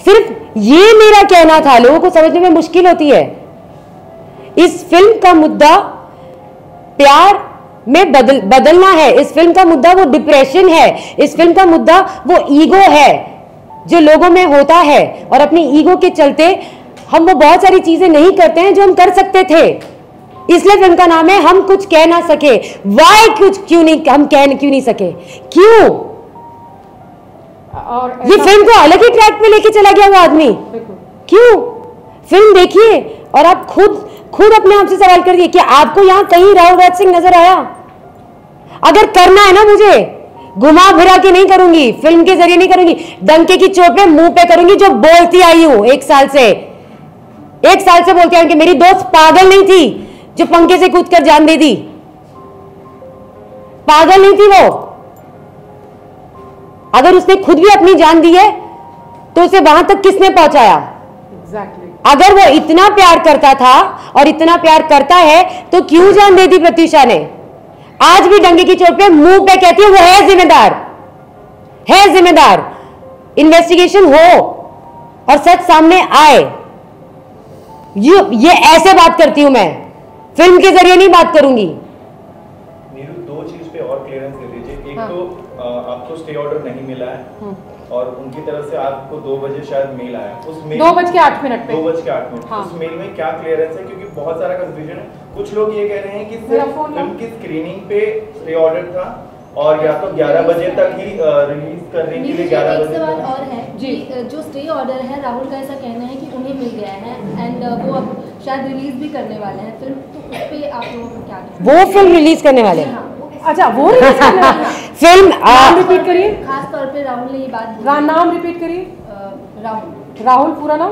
सिर्फ ये मेरा कहना था, लोगों को समझने में मुश्किल होती है। इस फिल्म का मुद्दा प्यार में बदलना है, इस फिल्म का मुद्दा वो डिप्रेशन है, इस फिल्म का मुद्दा वो ईगो है जो लोगों में होता है, और अपनी ईगो के चलते हम वो बहुत सारी चीजें नहीं करते हैं जो हम कर सकते थे। इसलिए फिल्म का नाम है हम कुछ कह ना सके। वाई कुछ क्यों नहीं, हम कह क्यों नहीं सके, क्यों? और ये फिल्म को अलग ही ट्रैक पे लेके चला गया वो आदमी। क्यों? फिल्म देखिए और आप खुद अपने आप से सवाल करिए कि आपको यहाँ कहीं राहुल राज सिंह नजर आया? अगर करना है ना, मुझे घुमा फिरा के नहीं करूंगी, फिल्म के जरिए नहीं करूंगी, डंके की चोट पे मुंह पे करूंगी, जो बोलती आई हूं 1 साल से बोलती आई हूं कि मेरी दोस्त पागल नहीं थी जो पंखे से कूदकर जान दे दी। पागल नहीं थी वो। अगर उसने खुद भी अपनी जान दी है तो उसे वहां तक किसने पहुंचाया? अगर वो इतना प्यार करता था और इतना प्यार करता है तो क्यों जान दे दी प्रत्युषा ने? आज भी डंगे की चोट पे मुंह पे कहती है वो है जिम्मेदार। इन्वेस्टिगेशन हो और सच सामने आए। ये ऐसे बात करती हूं मैं, फिल्म के जरिए नहीं बात करूंगी। नीरू, 2 चीज पे और क्लियरेंस दे दीजिए। एक तो आपको स्टे ऑर्डर नहीं मिला है और उनकी तरफ से आपको 2 बजे शायद मेल आया। उस मेल 2:08 पे 2:08 हाँ। उस मेल में क्या क्लियरेंस है? क्योंकि बहुत सारा कंफ्यूजन है। कुछ लोग ये कह रहे हैं कि सिर्फ फिल्म की स्क्रीनिंग पे स्टे ऑर्डर था और या तो 11 बजे तक ही रिलीज करने के लिए 11 बजे। एक सवाल और है जी, जो स्टे ऑर्डर है राहुल का ऐसा कहना है कि उन्हें मिल गया है एंड वो अब शायद रिलीज भी करने वाले हैं फिल्म, तो उस पे आप लोगों को क्या कहना है? वो फिल्म रिलीज करने वाले हैं? अच्छा, वो रिलीज करने वाले हैं। फिल्म नाम रिपीट करिए। खास तौर पे राहुल ने ये बात बोली। नाम रिपीट करिए। राहुल पूरा नाम?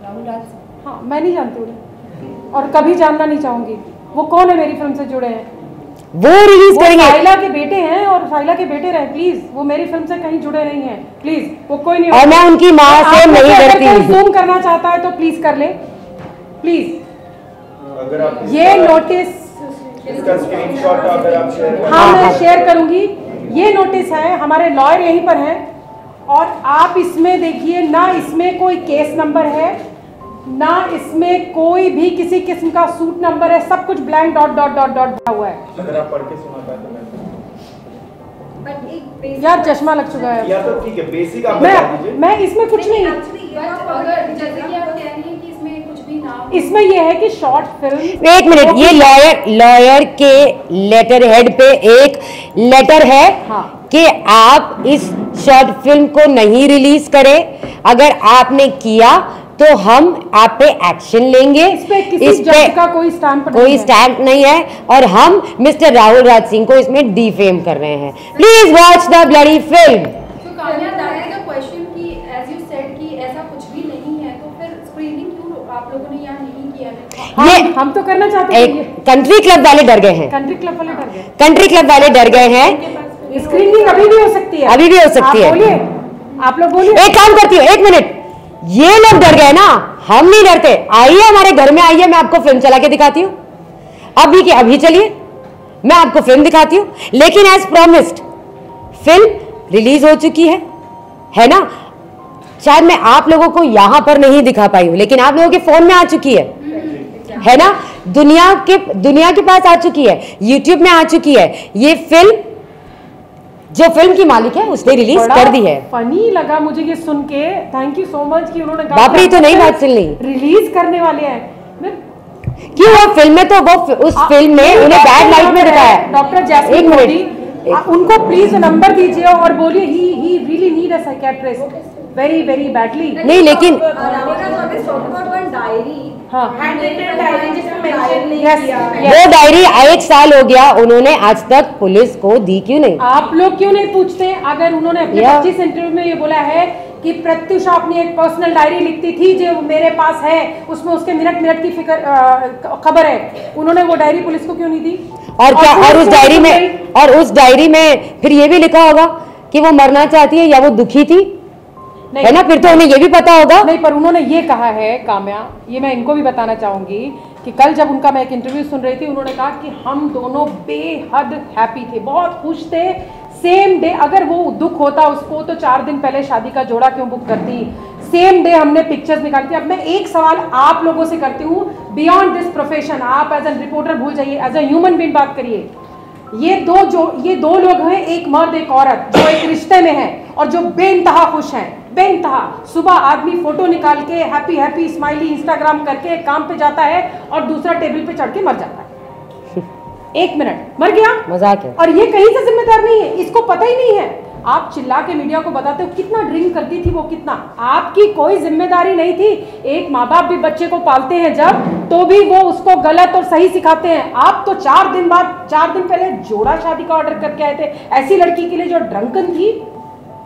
राहुल राज। हाँ, मैं नहीं जानती उन्हें और कभी जानना नहीं चाहूंगी। वो कौन है मेरी फिल्म से जुड़े हैं? वो रिलीज करेंगे। साइला के बेटे हैं और साइला के बेटे रहे। प्लीज, वो मेरी फिल्म से कहीं जुड़े नहीं हैं। प्लीज, वो कोई नहीं। और मैं उनकी माँ से नहीं डरती। जूम करना चाहता है तो प्लीज कर ले, प्लीज। अगर आप ये नोटिस, इसका स्क्रीनशॉट अगर आप शेयर हाँ मैं शेयर करूंगी। ये नोटिस है, हमारे लॉयर यहीं पर हैं और आप इसमें देखिए, ना इसमें कोई केस नंबर है, ना इसमें कोई भी किसी किस्म का सूट नंबर है, सब कुछ blank dot dot dot dot दिया हुआ है। अगर आप पढ़ के सुना पाए तो यार चश्मा लग चुका है। या तो ठीक है, बेसिक आप बता दीजिए। मैं इसमें कुछ नहीं, अगर जैसे कि आप कह रही हैं कि इसमें कुछ भी ना हो, इसमें यह है कि शॉर्ट फिल्म। एक मिनट, ये लॉयर के लेटर हेड पे एक लेटर है कि आप इस शॉर्ट फिल्म को नहीं रिलीज करें। अगर आपने किया तो हम आप पे एक्शन लेंगे। इस पे किसी जज का कोई स्टैंप नहीं है और हम मिस्टर राहुल राज सिंह को इसमें डिफेम कर रहे हैं। Please watch the bloody film. तो Kamya, that is the question कि एज यू सेड कि ऐसा कुछ भी नहीं है, तो फिर स्क्रीनिंग क्यों आप लोगों ने यहाँ नहीं किया है? हम तो करना चाहते हैं। कंट्री क्लब वाले डर गए हैं। कंट्री क्लब वाले डर गए। कंट्री क्लब वाले डर गए हैं। स्क्रीनिंग अभी भी हो सकती है। अभी भी हो सकती है। बोलिए, आप लोग बोलिए। एक काम करती हूँ, 1 मिनट। ये लोग डर गए ना, हम नहीं डरते। आइए हमारे घर में आइए, मैं आपको फिल्म चला के दिखाती हूँ। अभी के अभी चलिए, मैं आपको फिल्म दिखाती हूँ। लेकिन एज प्रॉमिस्ड फिल्म रिलीज हो चुकी है ना? शायद मैं आप लोगों को यहां पर नहीं दिखा पाई हूं, लेकिन आप लोगों के फोन में आ चुकी है ना? दुनिया के पास आ चुकी है, यूट्यूब में आ चुकी है। ये फिल्म जो फिल्म की मालिक है उसने रिलीज कर दी है। फनी लगा मुझे ये सुन के। थैंक यू सो मच कि उन्होंने बाप रे, तो नई बात सुन ली। रिलीज करने वाले हैं क्यों? वो फिल्म में तो वो उस फिल्म में उन्हें बैड लाइट में दिखाया। डॉक्टर जैस्मिन मोदी, उनको प्लीज नंबर दीजिए और बोलिए he really need a psychiatrist very very badly. नहीं, लेकिन वो डायरी 1 साल हो गया, उन्होंने आज तक पुलिस को दी क्यों नहीं? आप लोग क्यों नहीं पूछते? अगर उन्होंने अपने 25 इंटरव्यू में ये बोला है कि प्रत्युषा अपनी एक पर्सनल डायरी लिखती थी जो मेरे पास है, उसमें उसके मिनट मिनट की खबर है, उन्होंने वो डायरी पुलिस को क्यों नहीं दी? और क्या? और उस डायरी में फिर ये भी लिखा होगा कि वो मरना चाहती है या वो दुखी थी, है ना? फिर तो उन्हें ये भी पता होगा। नहीं, पर उन्होंने ये कहा है काम्या, ये मैं इनको भी बताना चाहूंगी कि कल जब उनका मैं एक इंटरव्यू सुन रही थी, उन्होंने कहा कि हम दोनों बेहद हैप्पी थे, बहुत खुश थे। सेम डे अगर वो दुख होता उसको तो 4 दिन पहले शादी का जोड़ा क्यों बुक करती? सेम डे हमने पिक्चर्स निकाली थी। अब मैं एक सवाल आप लोगों से करती हूँ, बियॉन्ड दिस प्रोफेशन, आप एज एन रिपोर्टर भूल जाइए, एज ए ह्यूमन बीइंग बात करिए। ये दो लोग हैं, एक मर्द एक औरत, जो एक रिश्ते में है और जो बेइंतहा खुश हैं, बेइंतहा। सुबह आदमी फोटो निकाल के हैप्पी हैप्पी स्माइली इंस्टाग्राम करके काम पे जाता है और दूसरा टेबल पे चढ़ के मर जाता है। 1 मिनट मर गया, मजाक है। और ये कहीं से जिम्मेदार नहीं है, इसको पता ही नहीं है। आप चिल्ला के मीडिया को बताते हो कितना ड्रिंक करती थी वो, कितना, आपकी कोई जिम्मेदारी नहीं थी। एक माँ बाप भी बच्चे को पालते हैं जब, तो भी वो उसको गलत और सही सिखाते हैं। आप तो 4 दिन पहले जोड़ा शादी का ऑर्डर करके आए थे ऐसी लड़की के लिए जो ड्रंकन थी।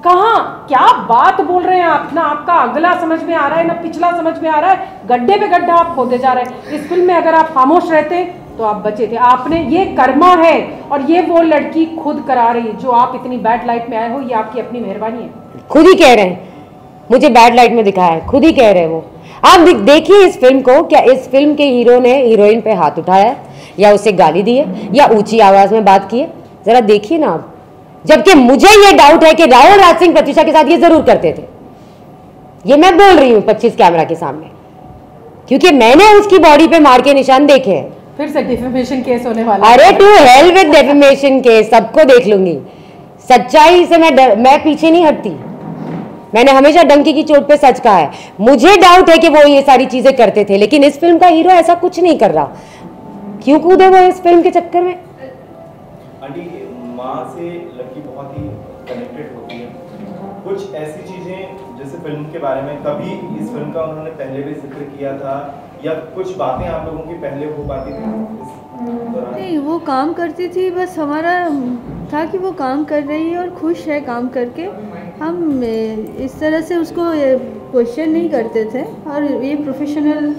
कहाँ, क्या बात बोल रहे हैं आप? ना आपका अगला समझ में आ रहा है ना पिछला समझ में आ रहा है, गड्ढे पे गड्ढा आप खोदे जा रहे हैं। इस फिल्म में अगर आप खामोश रहते तो आप बचे थे। आपने, ये कर्मा है और ये वो लड़की खुद करा रही है। जो आप इतनी बैड लाइट में आए हो, ये आपकी अपनी मेहरबानी है। खुद ही कह रहे हैं मुझे बैड लाइट में दिखाया है, खुद ही कह रहे हैं वो। आप देखिए इस फिल्म को, क्या इस फिल्म के हीरो ने हीरोइन पे हाथ उठाया है या उसे गाली दी है या ऊंची आवाज में बात की है? जरा देखिए ना आप। जबकि मुझे ये डाउट है कि राहुल राज सिंह प्रत्युषा के साथ ये जरूर करते थे। ये मैं बोल रही हूँ 25 कैमरा के सामने, क्योंकि मैंने उसकी बॉडी पे मार के निशान देखे हैं। फिर से डिफेमेशन केस होने वाला। अरे to hell with defamation case, सबको देख लूंगी। सच्चाई से मैं पीछे नहीं हटती। मैंने हमेशा डंकी की चोट पे सच कहा है। मुझे डाउट है कि वो ये सारी चीजें करते थे, लेकिन इस फिल्म का हीरो ऐसा कुछ नहीं कर रहा। क्यों कूदे वो इस फिल्म के चक्कर में? आंटी, माँ से लड़की बहुत ही कनेक्टेड होती है। कुछ ऐसी चीजें जैसे फिल्म के बारे में कभी इस फिल्म का उन्होंने पहले भी जिक्र किया था, या कुछ बातें आप लोगों की पहले हो पाती थी? नहीं, वो काम करती थी, बस हमारा था कि वो काम कर रही है और खुश है काम करके। हम इस तरह से उसको क्वेश्चन नहीं करते थे, और ये प्रोफेशनल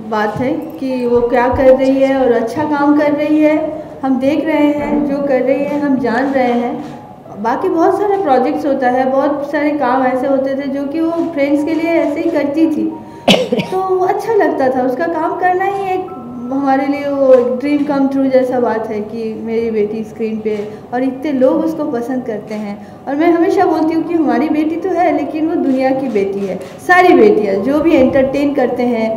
बात है कि वो क्या कर रही है और अच्छा काम कर रही है। हम देख रहे हैं जो कर रही है, हम जान रहे हैं। बाकी बहुत सारे प्रोजेक्ट्स होता है, बहुत सारे काम ऐसे होते थे जो कि वो फ्रेंड्स के लिए ऐसे ही करती थी, तो अच्छा लगता था। उसका काम करना ही एक हमारे लिए वो ड्रीम कम ट्रू जैसा बात है कि मेरी बेटी स्क्रीन पे, और इतने लोग उसको पसंद करते हैं। और मैं हमेशा बोलती हूँ कि हमारी बेटी तो है, लेकिन वो दुनिया की बेटी है। सारी बेटियाँ जो भी एंटरटेन करते हैं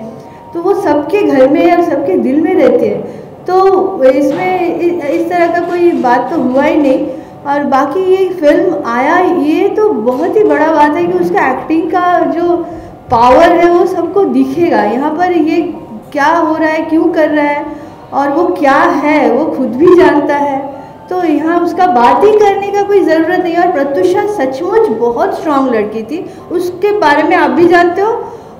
तो वो सबके घर में और सबके दिल में रहती है, तो इसमें इस तरह का कोई बात तो हुआ ही नहीं। और बाकी ये फिल्म आया, ये तो बहुत ही बड़ा बात है कि उसका एक्टिंग का जो पावर है वो सबको दिखेगा। यहाँ पर ये क्या हो रहा है, क्यों कर रहा है, और वो क्या है वो खुद भी जानता है, तो यहाँ उसका बात ही करने का कोई ज़रूरत नहीं। और प्रत्युषा सचमुच बहुत स्ट्रांग लड़की थी, उसके बारे में आप भी जानते हो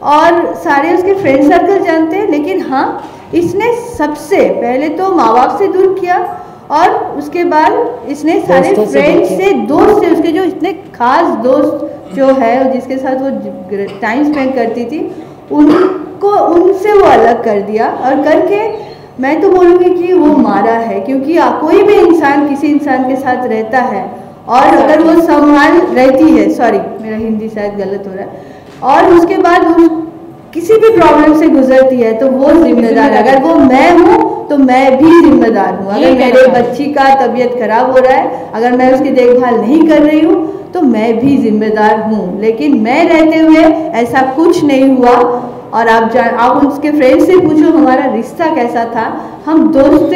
और सारे उसके फ्रेंड सर्कल जानते हैं। लेकिन हाँ, इसने सबसे पहले तो माँ बाप से दूर किया, और उसके बाद इसने सारे फ्रेंड्स से, दोस्त से, उसके जो इतने खास दोस्त जो है जिसके साथ वो टाइम स्पेंड करती थी, उनको उनसे वो अलग कर दिया। और करके मैं तो बोलूँगी कि वो मारा है, क्योंकि कोई भी इंसान किसी इंसान के साथ रहता है और अगर वो संभाल रहती है, सॉरी मेरा हिंदी शायद गलत हो रहा है, और उसके बाद वो किसी भी प्रॉब्लम से गुजरती है तो वो जिम्मेदार। अगर वो मैं हूँ तो मैं भी जिम्मेदार हूँ। अगर मेरे बच्ची का तबीयत खराब हो रहा है, अगर मैं उसकी देखभाल नहीं कर रही हूँ तो मैं भी जिम्मेदार हूँ। लेकिन मैं रहते हुए ऐसा कुछ नहीं हुआ। और आप उसके फ्रेंड से पूछो हमारा रिश्ता कैसा था। हम दोस्त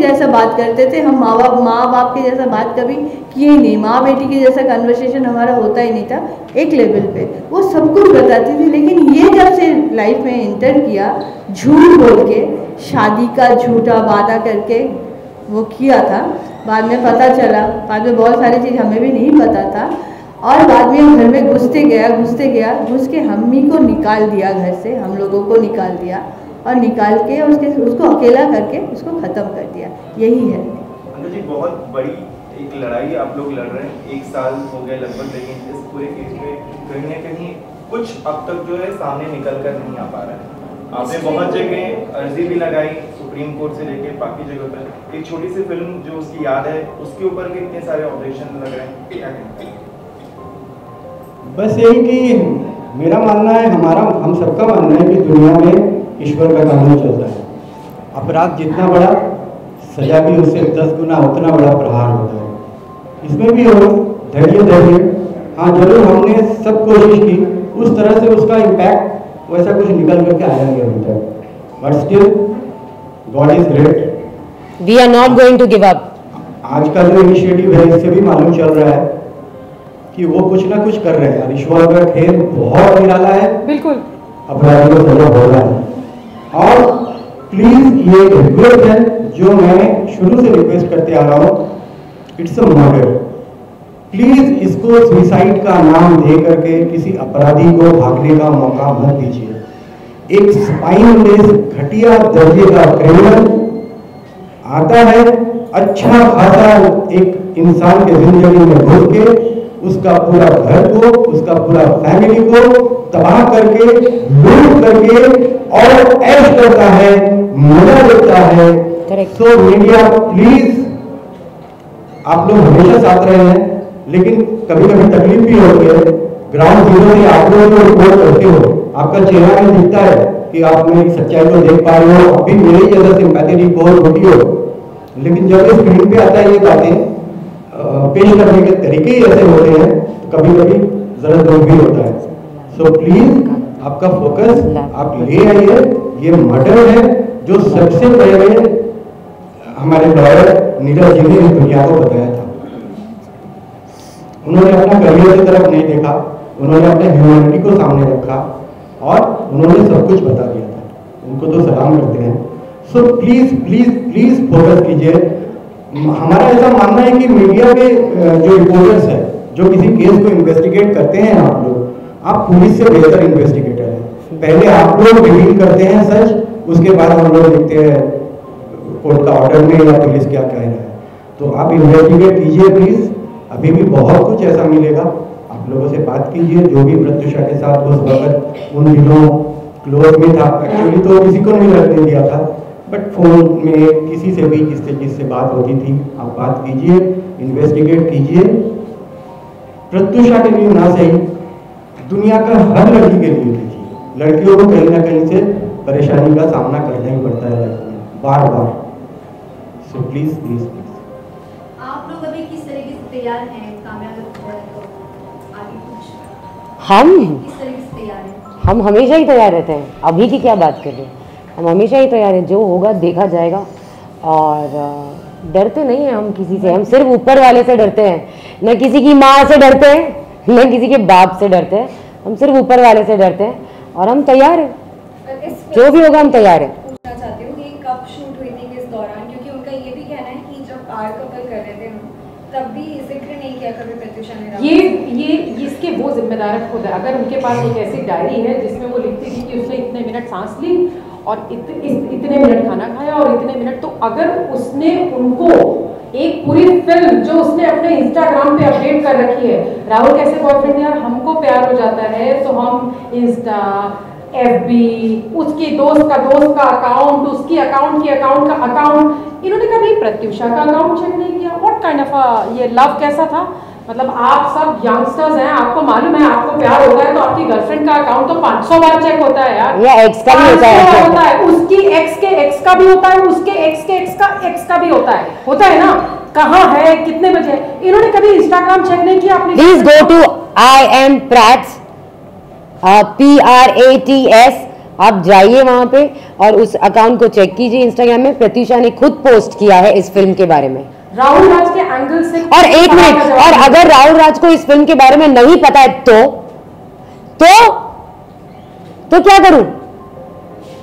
जैसा बात करते थे, हम माँ बाप के जैसा बात कभी किए ही नहीं। माँ बेटी के जैसा कन्वर्सेशन हमारा होता ही नहीं था। एक लेवल पे वो सब कुछ बताती थी, लेकिन ये जब से लाइफ में एंटर किया, झूठ बोल के, शादी का झूठा वादा करके वो किया था। बाद में पता चला, बाद में बहुत सारी चीज़ हमें भी नहीं पता था, और बाद में घर में घुसते गया, घुस के हम ही को निकाल दिया घर से, हम लोगों को निकाल दिया, और निकाल के उसको अकेला करके उसको ख़त्म कर दिया। यही है। अंकल जी, बहुत बड़ी एक लड़ाई आप लोग लड़ रहे हैं, 1 साल हो गए लगभग, लेकिन इस पूरे केस में कहीं ना कहीं कुछ अब तक जो है सामने निकल कर नहीं आ पा रहा है। आपने बहुत जगह अर्जी भी लगाई, सुप्रीम कोर्ट से लेके बाकी जगह पर। एक छोटी सी फिल्म जो उसकी याद है, उसके ऊपर भी इतने सारे ऑब्जेक्शन लग रहे हैं, क्या कहते हैं? बस यही कि मेरा मानना है, हम सबका मानना है कि दुनिया में ईश्वर का कानून चलता है। अपराध जितना बड़ा, सजा भी उससे 10 गुना उतना बड़ा प्रहार होता है। इसमें भी हो धैर्य। हाँ, जरूर हमने सब कोशिश की, उस तरह से उसका इम्पैक्ट वैसा कुछ निकल करके आया नहीं अभी तक, but still God is great, we are not going to give up. आज का जो इनिशिएटिव है, इससे भी मालूम चल रहा है कि वो कुछ ना कुछ कर रहे हैं। ईश्वर का खेल बहुत निराला है, बिल्कुल अपराधी को सजा हो रहा है। और प्लीज ये रिक्वेस्ट है जो मैं शुरू से रिक्वेस्ट करते आ रहा हूँ, इट्स अ मर्डर। प्लीज इसको सुसाइड का नाम दे करके किसी अपराधी को भागने का मौका मत दीजिए। एक स्पाइनलेस घटिया दर्जे का क्रिमिनल आता है, अच्छा खासा एक इंसान के जिंदगी में घुस के उसका पूरा घर को, उसका पूरा फैमिली को तबाह करके, लूट करके और ऐश करता है, मजा लेता है। सो मीडिया प्लीज, आप लोग हमेशा साथ रहे हैं, लेकिन कभी कभी तकलीफ भी होती है। ग्राउंड जीरो से आप लोग जो रिपोर्ट करते हो, आपका चेहरा में दिखता है कि आप मेरी सच्चाई को देख पा रहे हो, अभी मेरी जैसा सिंपैथी रिपोर्ट होती हो, लेकिन जब इस स्क्रीन पे आता है ये बातें पेश करने के तरीके ही ऐसे होते हैं, तो कभी कभी जरा दुख भी होता है। सो प्लीज आपका फोकस आप ले आइए। ये मर्डर है जो सबसे पहले हमारे लॉयर नीरज जी ने इस दुनिया को बताया था। उन्होंने अपना करियर की तरफ नहीं देखा, उन्होंने अपने ह्यूमैनिटी को सामने रखा और उन्होंने सब कुछ बता दिया था। उनको तो सलाम करते हैं। So please please please focus कीजिए। हमारा ऐसा मानना है कि मीडिया के जो रिपोर्टर्स हैं, जो किसी केस को इन्वेस्टिगेट करते हैं, आप पुलिस से बेहतर इन्वेस्टिगेटर हैं। पहले आप लोग रिवील करते हैं सच, उसके बाद हम लोग देखते हैं कोर्ट का ऑर्डर में या पुलिस क्या कह रहा है। तो आप इन्वेस्टिगेट कीजिए प्लीज, अभी भी बहुत कुछ ऐसा मिलेगा। आप लोगों से बात कीजिए, जो भी प्रत्युषा के साथ उस वक्त उन दिनों क्लोज में था, एक्चुअली तो किसी को नहीं रखने दिया था, बट फोन में किसी से भी जिससे बात होती थी, आप बात कीजिए, इन्वेस्टिगेट कीजिए। प्रत्युषा के लिए ना सही, दुनिया का हर लड़की के लिए कीजिए। लड़कियों को कहीं ना कहीं से परेशानी का सामना करना ही पड़ता है लाइफ में, बार बार। सो प्लीज प्लीज प्लीज आप लोग अभी किस तरीके से तैयार हैं कामयाब आगे कुछ? हम किस तरीके से तैयार हैं? हम हमेशा ही तैयार रहते हैं। अभी की क्या बात कर रहे हैं, हम हमेशा ही तैयार हैं। जो होगा देखा जाएगा और डरते नहीं हैं हम किसी से। हम सिर्फ ऊपर वाले से डरते हैं, न किसी की माँ से डरते हैं, न किसी के बाप से डरते हैं। हम सिर्फ ऊपर वाले से डरते हैं और हम तैयार हैं, जो भी होगा हम तैयार हैं। पूछना चाहती हूँ कि कब शूट हुई थी, किस दौरान, क्योंकि उनका ये भी कहना है कि जब कार कपल कर रहे थे हम, तब भी जिक्र नहीं किया कभी प्रत्युषा ने। ये इसके वो जिम्मेदार खुद है। अगर उनके पास एक ऐसी डायरी है जिसमें वो लिखती थी कि उसने इतने मिनट सांस ली और इतने मिनट खाना खाया और इतने मिनट, तो अगर उसने उनको एक पूरी फिल्म जो उसने अपने इंस्टाग्राम पे अपडेट कर रखी है, राहुल कैसे बॉयफ्रेंड यार हमको प्यार हो जाता है, तो हम इंस्टा, FB, उसकी दोस्त का अकाउंट, उसकी अकाउंट का अकाउंट, इन्होंने कभी प्रत्युषा का अकाउंट चेक नहीं किया। व्हाट काइंड ऑफ ये लव कैसा था? मतलब आप सब यंगस्टर्स हैं, आपको मालूम है आपको प्यार होता है तो आपकी गर्लफ्रेंड का अकाउंट तो 500 बार चेक होता है यार, या एक्स का भी होता है, उसकी एक्स के एक्स का भी होता है, उसके एक्स के एक्स का भी होता है ना। कहाँ है, कितने बजे? इन्होंने कभी इंस्टाग्राम चेक नहीं किया अपने। Please go to IM Prats, PRATS, आप जाइए वहां पे और उस अकाउंट को चेक कीजिए। इंस्टाग्राम में प्रत्युषा ने खुद पोस्ट किया है इस फिल्म के बारे में, राहुल राज के एंगल से। और एक मिनट, और अगर राहुल राज को इस फिल्म के बारे में नहीं पता है तो क्या करूं?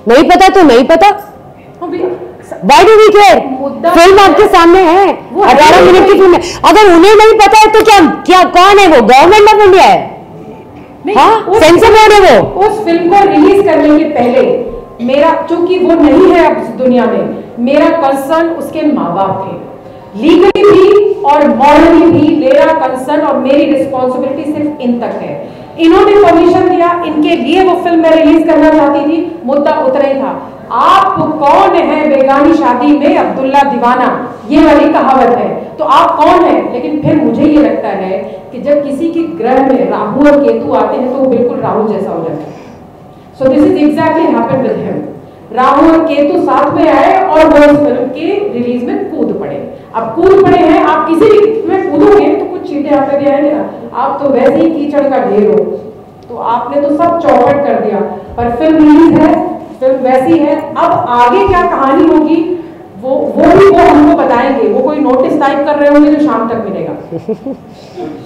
नहीं पता तो नहीं पता, Why do we care? Film आपके सामने है, 18 मिनट की फिल्म है। अगर उन्हें नहीं पता है तो क्या कौन है वो? गवर्नमेंट ऑफ इंडिया है? हाँ, सेंसर बोर्ड है वो। उस फिल्म को रिलीज करने के पहले मेरा, चूंकि वो नहीं है अब इस दुनिया में, मेरा कंसर्न उसके माँ बाप थे। लीगली भी और मॉरली भी मेरा कंसर्न और मेरी रिस्पॉन्सिबिलिटी सिर्फ इन तक है। इन्होंने परमिशन दिया, इनके लिए वो फिल्म मैं रिलीज करना चाहती थी, मुद्दा उतना ही था। आप कौन है बेगानी शादी में अब्दुल्ला दीवाना, ये वाली कहावत है, तो आप कौन है? लेकिन फिर मुझे ये लगता है कि जब किसी के ग्रह में राहु और केतु आते हैं तो वो बिल्कुल राहु जैसा हो जाता है। So this is exactly happened with him. Rahu और केतु साथ में आए और वो इस फिल्म के रिलीज में कूद पड़े। अब कूद पड़े हैं, आप किसी भी में कूदोगे तो कुछ चीजें आप पे भी आएंगे ना, आप तो वैसे ही कीचड़ का ढेर हो, तो आपने तो सब चौपट कर दिया। पर फिल्म रिलीज है, फिल्म वैसी है। अब आगे क्या कहानी होगी वो हमको बताएंगे। वो कोई नोटिस टाइप कर रहे होंगे जो शाम तक मिलेगा।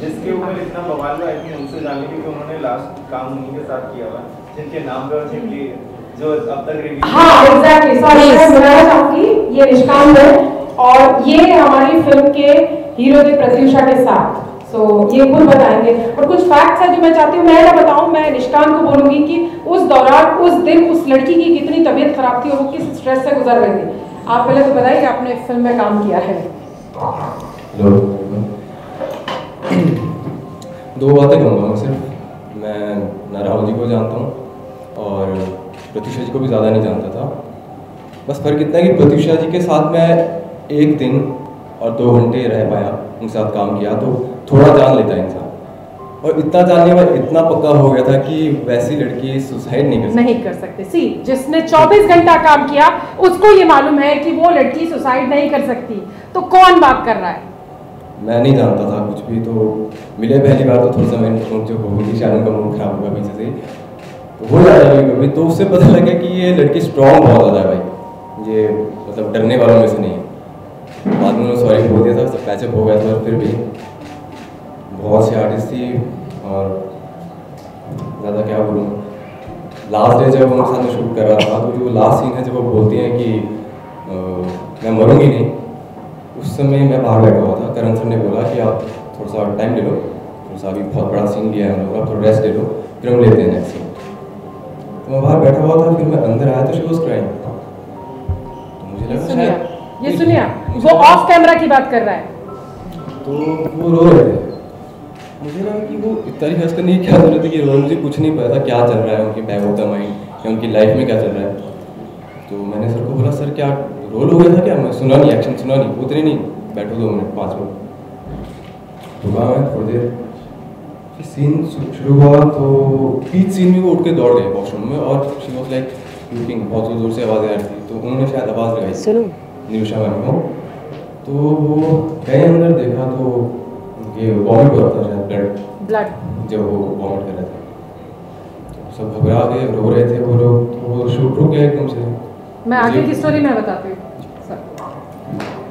जिसके ऊपर इतना बवाल हुआ है उनसे जानने के, क्योंकि उन्होंने लास्ट काम उन्हीं के साथ किया हुआ, जिनके नाम पे और जिनके जो अब तक रिलीज। हाँ एग्जैक्टली, सॉरी मैं बताना चाहूंगी, ये निष्काम है और ये हमारी फिल्म के हीरो थे प्रत्युषा के साथ सो ये खुद बताएंगे। और कुछ फैक्ट्स हैं जो मैं चाहती हूँ मैं ना बताऊँ, मैं निष्कांत को बोलूँगी कि उस दौरान उस दिन उस लड़की की कितनी तबीयत खराब थी और वो किस स्ट्रेस से गुजर रही थी। आप पहले तो बताइए कि आपने फिल्म में काम किया है। दो बातें कहूँगा मैं सिर्फ। मैं ना राहुल जी को जानता हूँ और प्रत्युषा जी को भी ज़्यादा नहीं जानता था। बस फ़र्क इतना है कि प्रत्युषा जी के साथ मैं एक दिन और 2 घंटे रह पाया, उनके साथ काम किया, तो थोड़ा जान लेता है इंसान। और इतना जानने में इतना पक्का हो गया था कि वैसी लड़की सुसाइड नहीं कर सकती। सी जिसने 24 घंटा काम किया उसको ये मालूम है कि वो लड़की सुसाइड नहीं कर सकती, तो कौन बात कर रहा है? मैं नहीं जानता था कुछ भी, तो मिले पहली बार तो थोड़ा सा मैंने जो हो गई थी, शायद उनका मूड खराब होगा पीछे से, तो हो जाता है कभी। तो उससे पता लगा कि ये लड़की स्ट्रॉन्ग बहुत ज़्यादा है भाई, ये मतलब डरने वालों में से नहीं है। बाद में उन्होंने सॉरी बोल दिया था, सब पैचअप हो गया था, फिर भी बहुत सी आर्टिस्ट थी। और ज़्यादा क्या बोलूँ, लास्ट डे जब उनके साथ में शूट कर रहा था, तो जो लास्ट सीन है जब वो बोलती हैं कि मैं मरूंगी नहीं, उस समय मैं बाहर बैठा हुआ था। करण सर ने बोला कि आप थोड़ा सा टाइम ले लो, थोड़ा सा अभी बहुत बड़ा सीन लिया है हम लोग, आप थोड़ा रेस्ट ले लो, फिर हम लेते हैं नेक्स्ट सीन। तो मैं बाहर बैठा हुआ था, फिर मैं अंदर आया तो शी वाज क्राइंग। तो मुझे लगा शायद ये सुनिए, वो ऑफ कैमरा की बात कर रहा है, तो वो रो रहे थे। मुझे लगा कि वो इतना ही हंस करने की क्या जरूरत है कि रो, मुझे कुछ नहीं पता था क्या चल रहा है उनके बैक ऑफ द माइंड या उनकी लाइफ में क्या चल रहा है। तो मैंने सर को बोला, सर क्या रोल हो गया था क्या? मैं सुना नहीं, एक्शन सुना नहीं, उतने नहीं, बैठो 2 मिनट 5 मिनट रुका मैं थोड़ी देर। फिर सीन शुरू हुआ तो बीच सीन में वो उठ के दौड़ गए वॉशरूम में, और शी वॉज लाइक लुकिंग, बहुत जोर से आवाज़ें आ रही थी। तो उन्होंने शायद आवाज़ लगाई निरुषा मैम को, तो वो गए अंदर, देखा तो ये वॉमिट हो रहा था, शायद ब्लड जब वो वॉमिट कर रहे थे, तो सब घबरा गए, रो रहे थे वो लोग। तो वो शूट रुक गया एकदम से। मैं आगे की स्टोरी में बताती हूँ सर।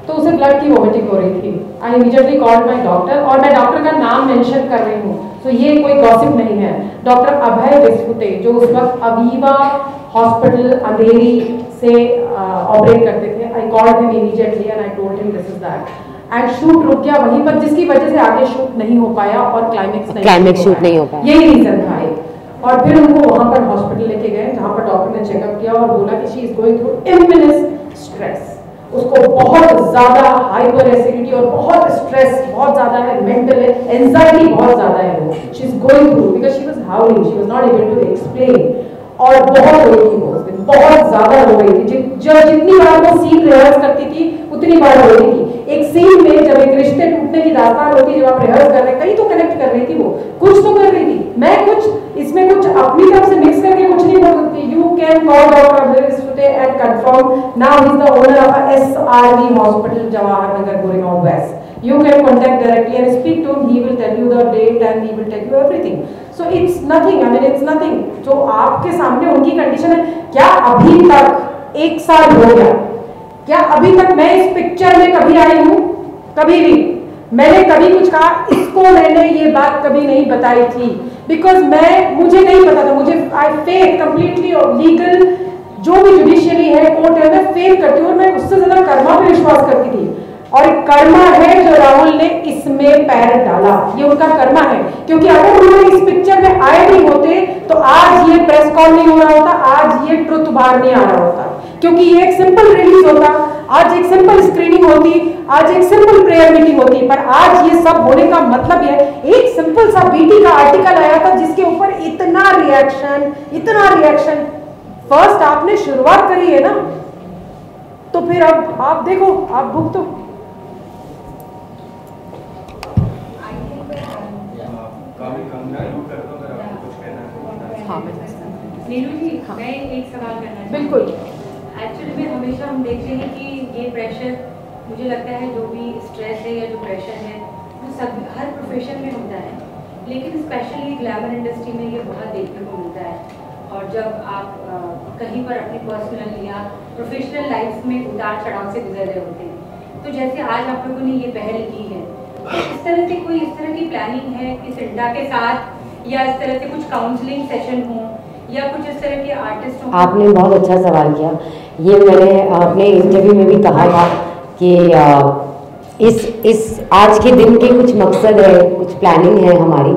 तो उसे ब्लड की वॉमिटिंग हो रही थी। I immediately called my doctor, और मैं डॉक्टर का नाम मेंशन कर रही हूँ, तो ये कोई गॉसिप नहीं है। डॉक्टर अभय विस्फुटे, जो उस वक्त अवीवा हॉस्पिटल अंधेरी से ऑपरेट करते थे। I called him immediately and I told him this is that, and shoot रुक गया वहीं पर, जिसकी वजह से आगे शूट नहीं हो पाया और क्लाइमेक्स शूट नहीं हो पाया। यही रीजन था। और फिर उनको वहां पर हॉस्पिटल लेके गए, जहां पर डॉक्टर ने चेकअप किया और बोला कि she is going through immense stress. उसको बहुत ज्यादा हाइपर एसिडिटी और बहुत स्ट्रेस बहुत ज्यादा है, मेंटल एंजाइटी बहुत ज्यादा है वो, she is going through, because she was howling, she was not able to explain. और बहुत रोई थी वो उस दिन, बहुत ज्यादा रो रही थी। जितनी बार वो सीन रिहर्स करती थी उतनी बार रो रही थी। एक सीन में जब एक रिश्ते टूटने की दास्तान होती है, जब आप रिहर्स कर रहे हैं, कहीं तो कनेक्ट कर रही थी वो, कुछ तो कर रही थी। मैं कुछ इसमें कुछ अपनी तरफ से मिक्स करके कुछ नहीं बोल सकती। You can call doctor Abhay Visphute and confirm, now he is the owner of SRV hospital Jawahar Nagar Goregaon west. You can contact directly and speak to him. He will tell you the date and he will tell you everything. So it's nothing. I mean it's nothing. जो आपके सामने उनकी condition है, क्या अभी तक 1 साल हो गया, क्या अभी तक मैं इस पिक्चर में कभी आई हूँ? कभी भी मैंने कभी कुछ कहा, इसको मैंने ये बात कभी नहीं बताई थी, बिकॉज मुझे नहीं पता था। मुझे आई फेक कंप्लीटली लीगल, जो भी जुडिशियली है, कोर्ट है, मैं फेक करती हूँ और मैं उससे ज्यादा कर्मा पे विश्वास करती थी। और कर्मा है जो राहुल ने इसमें पैर डाला, ये उनका कर्मा है। क्योंकि अगर उन्होंने इस पिक्चर में आए नहीं होते तो आज ये प्रेस कॉल नहीं हो रहा होता, आज ये ट्रुथ बाहर नहीं आ रहा होता, क्योंकि ये एक सिंपल रिलीज होता, आज एक सिंपल स्क्रीनिंग होती, आज एक सिंपल प्रेयर मीटिंग होती। पर आज ये सब होने का मतलब ये एक सिंपल सा बीटी का आर्टिकल आया था जिसके ऊपर इतना रिएक्शन। फर्स्ट आपने शुरुआत करी है ना, तो फिर अब आप देखो, आप भुगतो। नीलू जी, मैं एक सवाल करना चाहती हूँ। बिल्कुल। एक्चुअली में हमेशा हम देखते हैं कि ये प्रेशर, मुझे लगता है जो भी स्ट्रेस है या जो प्रेशर है वो सब हर प्रोफेशन में होता है, लेकिन स्पेशली ग्लैमर इंडस्ट्री में ये बहुत देखने को मिलता है। और जब आप कहीं पर अपनी पर्सनल या प्रोफेशनल लाइफ में उतार चढ़ाव से गुजर रहे होते हैं, तो जैसे आज आप लोगों ने ये पहल की है, तो इस तरह से कोई इस तरह की प्लानिंग है कि सिंटा के साथ, या इस तरह से कुछ काउंसलिंग सेशन हो, या कुछ इस तरह के आर्टिस्ट हो? आपने बहुत अच्छा सवाल किया। ये मैंने अपने इंटरव्यू में भी कहा था कि इस आज के दिन के कुछ मकसद है, कुछ प्लानिंग है हमारी।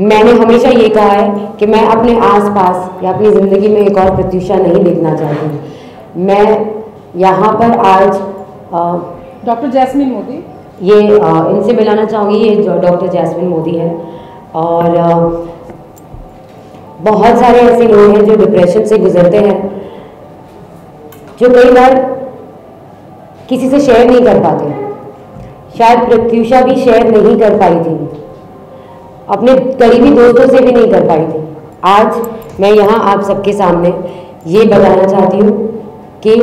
मैंने हमेशा ये कहा है कि मैं अपने आसपास या अपनी ज़िंदगी में एक और प्रत्युषा नहीं देखना चाहती। मैं यहाँ पर आज डॉक्टर जैस्मिन मोदी, ये इनसे मिलाना चाहूँगी। ये डॉक्टर जैस्मिन मोदी है और बहुत सारे ऐसे लोग हैं जो डिप्रेशन से गुजरते हैं, जो कई बार किसी से शेयर नहीं कर पाते। शायद प्रत्युषा भी शेयर नहीं कर पाई थी, अपने करीबी दोस्तों से भी नहीं कर पाई थी। आज मैं यहाँ आप सबके सामने ये बताना चाहती हूँ कि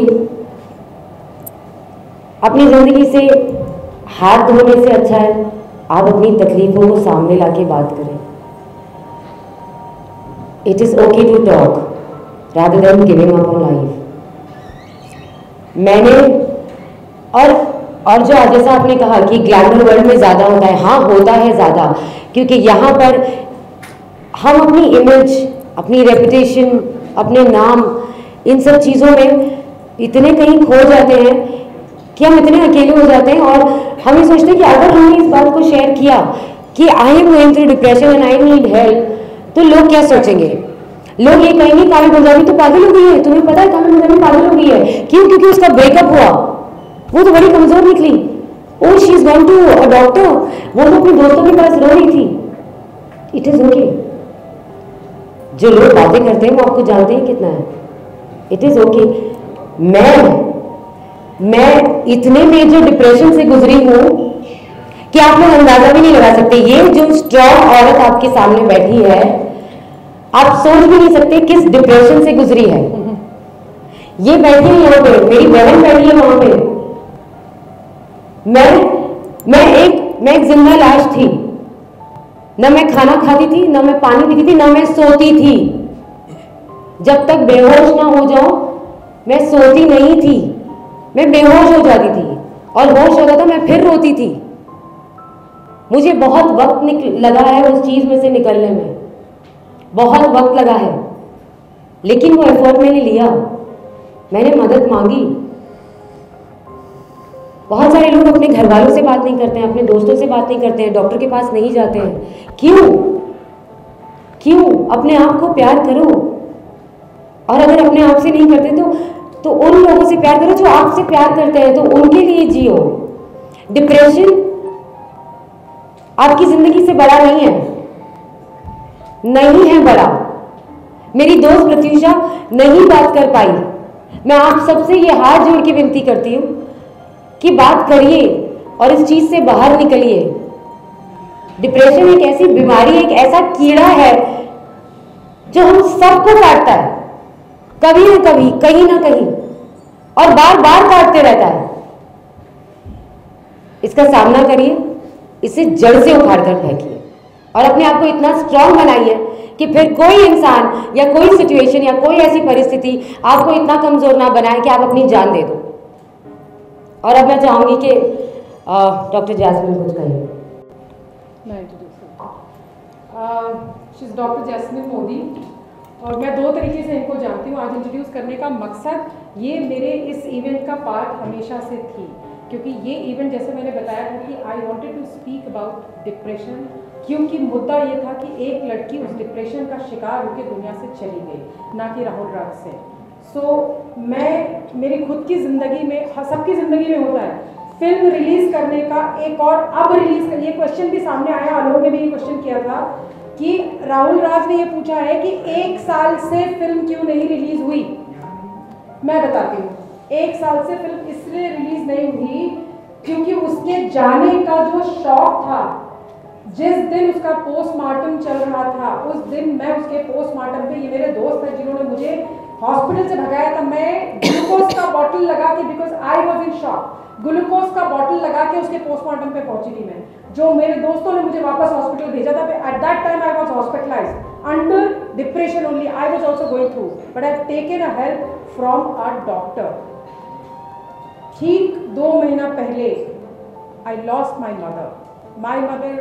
अपनी ज़िंदगी से हाथ धोने से अच्छा है आप अपनी तकलीफों को सामने लाके बात करें। It is okay to talk rather than giving up on life. मैंने और जो जैसा आपने कहा कि ग्लैमर वर्ल्ड में ज़्यादा होता है, हाँ होता है ज़्यादा, क्योंकि यहाँ पर हम अपनी इमेज, अपनी रेपुटेशन, अपने नाम, इन सब चीज़ों में इतने कहीं खो जाते हैं कि हम इतने अकेले हो जाते हैं और हम ये सोचते हैं कि अगर हमने इस बात को शेयर किया कि I am going through depression and I need help, तो लोग क्या सोचेंगे? लोग ये कहेंगे कामिल पंजाबी तो पागल हो गई है। तुम्हें पता है कामिल पंजाबी पागल हो गई है? क्यों? क्योंकि उसका ब्रेकअप हुआ, वो तो बड़ी कमजोर निकली। Oh she is gone to a doctor, वो तो अपने दोस्तों के पास रो रही थी। It is okay. जो लोग बातें करते हैं वो आपको जानते हैं कितना है। It is okay. मैं इतने मेजर डिप्रेशन से गुजरी हूं कि आप लोग अंदाजा भी नहीं लगा सकते। ये जो स्ट्रॉन्ग औरत आपके सामने बैठी है, आप सोच भी नहीं सकते किस डिप्रेशन से गुजरी है। ये बैठी है यहाँ पे, मेरी बहन बैठी है वहां पे। मैं एक जिंदा लाश थी। न मैं खाना खाती थी, न मैं पानी पीती थी, न मैं सोती थी। जब तक बेहोश ना हो जाओ मैं सोती नहीं थी। मैं बेहोश हो जाती थी और होश होता था मैं फिर रोती थी। मुझे बहुत वक्त लगा है उस चीज में से निकलने में, बहुत वक्त लगा है, लेकिन वो एफर्ट मैंने लिया, मैंने मदद मांगी। बहुत सारे लोग अपने घर वालों से बात नहीं करते हैं, अपने दोस्तों से बात नहीं करते हैं, डॉक्टर के पास नहीं जाते हैं। क्यों? अपने आप को प्यार करो। और अगर अपने आप से नहीं करते तो उन लोगों से प्यार करो जो आपसे प्यार करते हैं, तो उनके लिए जियो। डिप्रेशन आपकी जिंदगी से बड़ा नहीं है बड़ा। मेरी दोस्त प्रत्युषा नहीं बात कर पाई। मैं आप सबसे ये हाथ जोड़ के विनती करती हूँ कि बात करिए और इस चीज से बाहर निकलिए। डिप्रेशन एक ऐसी बीमारी, एक ऐसा कीड़ा है जो हम सबको काटता है, कभी ना कभी, कहीं ना कहीं, और बार बार काटते रहता है। इसका सामना करिए, इसे जड़ से उखाड़ कर फेंकिए और अपने आप को इतना स्ट्रांग बनाइए कि फिर कोई इंसान या कोई सिचुएशन या कोई ऐसी परिस्थिति आपको इतना कमजोर ना बनाए कि आप अपनी जान दे दो। और अब मैं चाहूंगी कि डॉक्टर जैस्मिन कुछ कहें। मैं she is doctor Jasmine Modi और मैं दो तरीके से इनको जानती हूँ। आज इंट्रोड्यूस करने का मकसद ये मेरे इस इवेंट का पार्ट हमेशा से थी, क्योंकि ये इवेंट जैसे मैंने बताया था कि I wanted to speak about depression, क्योंकि मुद्दा ये था कि एक लड़की उस डिप्रेशन का शिकार होकर दुनिया से चली गई, ना कि राहुल राज से। मैं मेरी खुद की ज़िंदगी में, सबकी ज़िंदगी में होता है, फिल्म रिलीज़ करने का एक और अब रिलीज़ कर, ये क्वेश्चन भी सामने आया, आलोक ने भी ये क्वेश्चन किया था कि राहुल राज ने ये पूछा है कि 1 साल से फिल्म क्यों नहीं रिलीज़ हुई। मैं बताती हूँ, 1 साल से फिल्म इसलिए रिलीज़ नहीं हुई क्योंकि उसके जाने का जो शौक था, जिस दिन उसका पोस्टमार्टम चल रहा था, उस दिन मैं उसके पोस्टमार्टम पे, ये मेरे दोस्त हैं जिन्होंने मुझे हॉस्पिटल से भगाया था, मैं ग्लूकोज का बॉटल लगा के, because I was in shock, glucose का बॉटल लगा के उसके पोस्टमार्टम पे पहुंची थी मैं। जो मेरे दोस्तों ने मुझे वापस हॉस्पिटल भेजा था, at that time I was hospitalised under depression only, I was also going through, but I have taken a help from a doctor. ठीक 2 महीना पहले I lost my mother. My mother,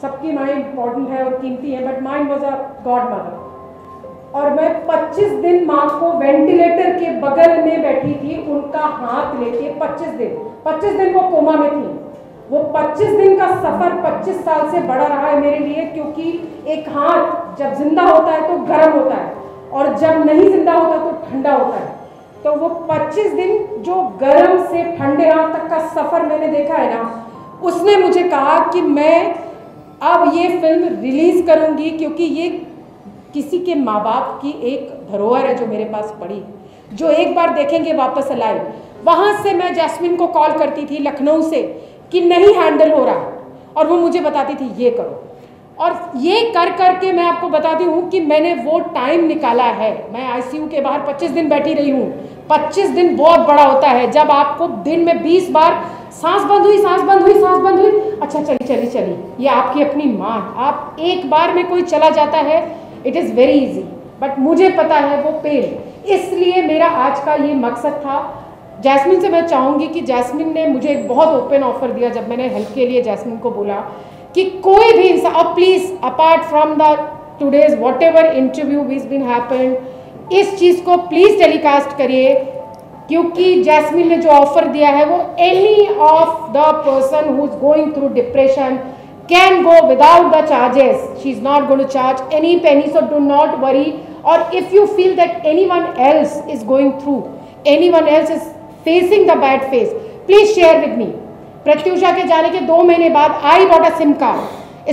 सबकी माँ इंपॉर्टेंट है और कीमती है, but mine was a God mother. और मैं 25 दिन माँ को वेंटिलेटर के बगल में बैठी थी, उनका हाथ लेके 25 दिन वो कोमा में थी। वो 25 दिन का सफर 25 साल से बड़ा रहा है मेरे लिए, क्योंकि एक हाथ जब जिंदा होता है तो गर्म होता है और जब नहीं जिंदा होता तो ठंडा होता है। तो वो 25 दिन जो गर्म से ठंडे हाथ तक का सफर मैंने देखा है ना, उसने मुझे कहा कि मैं अब ये फिल्म रिलीज करूंगी, क्योंकि ये किसी के माँ बाप की एक धरोहर है जो मेरे पास पड़ी, जो एक बार देखेंगे वापस लाए। वहां से मैं जैस्मिन को कॉल करती थी लखनऊ से कि नहीं हैंडल हो रहा, और वो मुझे बताती थी ये करो, और ये कर करके मैं आपको बताती हूँ कि मैंने वो टाइम निकाला है। मैं आईसीयू के बाहर 25 दिन बैठी रही हूँ। 25 दिन बहुत बड़ा होता है, जब आपको दिन में 20 बार सांस बंद हुई, सांस बंद हुई, सांस बंद हुई, अच्छा चली, ये आपकी अपनी माँ। आप एक बार में कोई चला जाता है, it is very easy, but मुझे पता है वो पेन। इसलिए मेरा आज का ये मकसद था। जैस्मिन से मैं चाहूँगी कि जैस्मिन ने मुझे एक बहुत ओपन ऑफर दिया जब मैंने हेल्प के लिए जैस्मिन को बोला कि कोई भी इंसान, अब please apart from the today's whatever interview which been happen, इस चीज़ को प्लीज़ टेलीकास्ट करिए, क्योंकि जैस्मिन ने जो ऑफर दिया है वो any of the person who is going through depression can go without the charges. She is not going to charge any penny, so do not worry. Or if you feel that anyone else is going through, anyone else is facing the bad phase, please share with me. Pratyusha के जाने के 2 महीने बाद I bought a SIM card,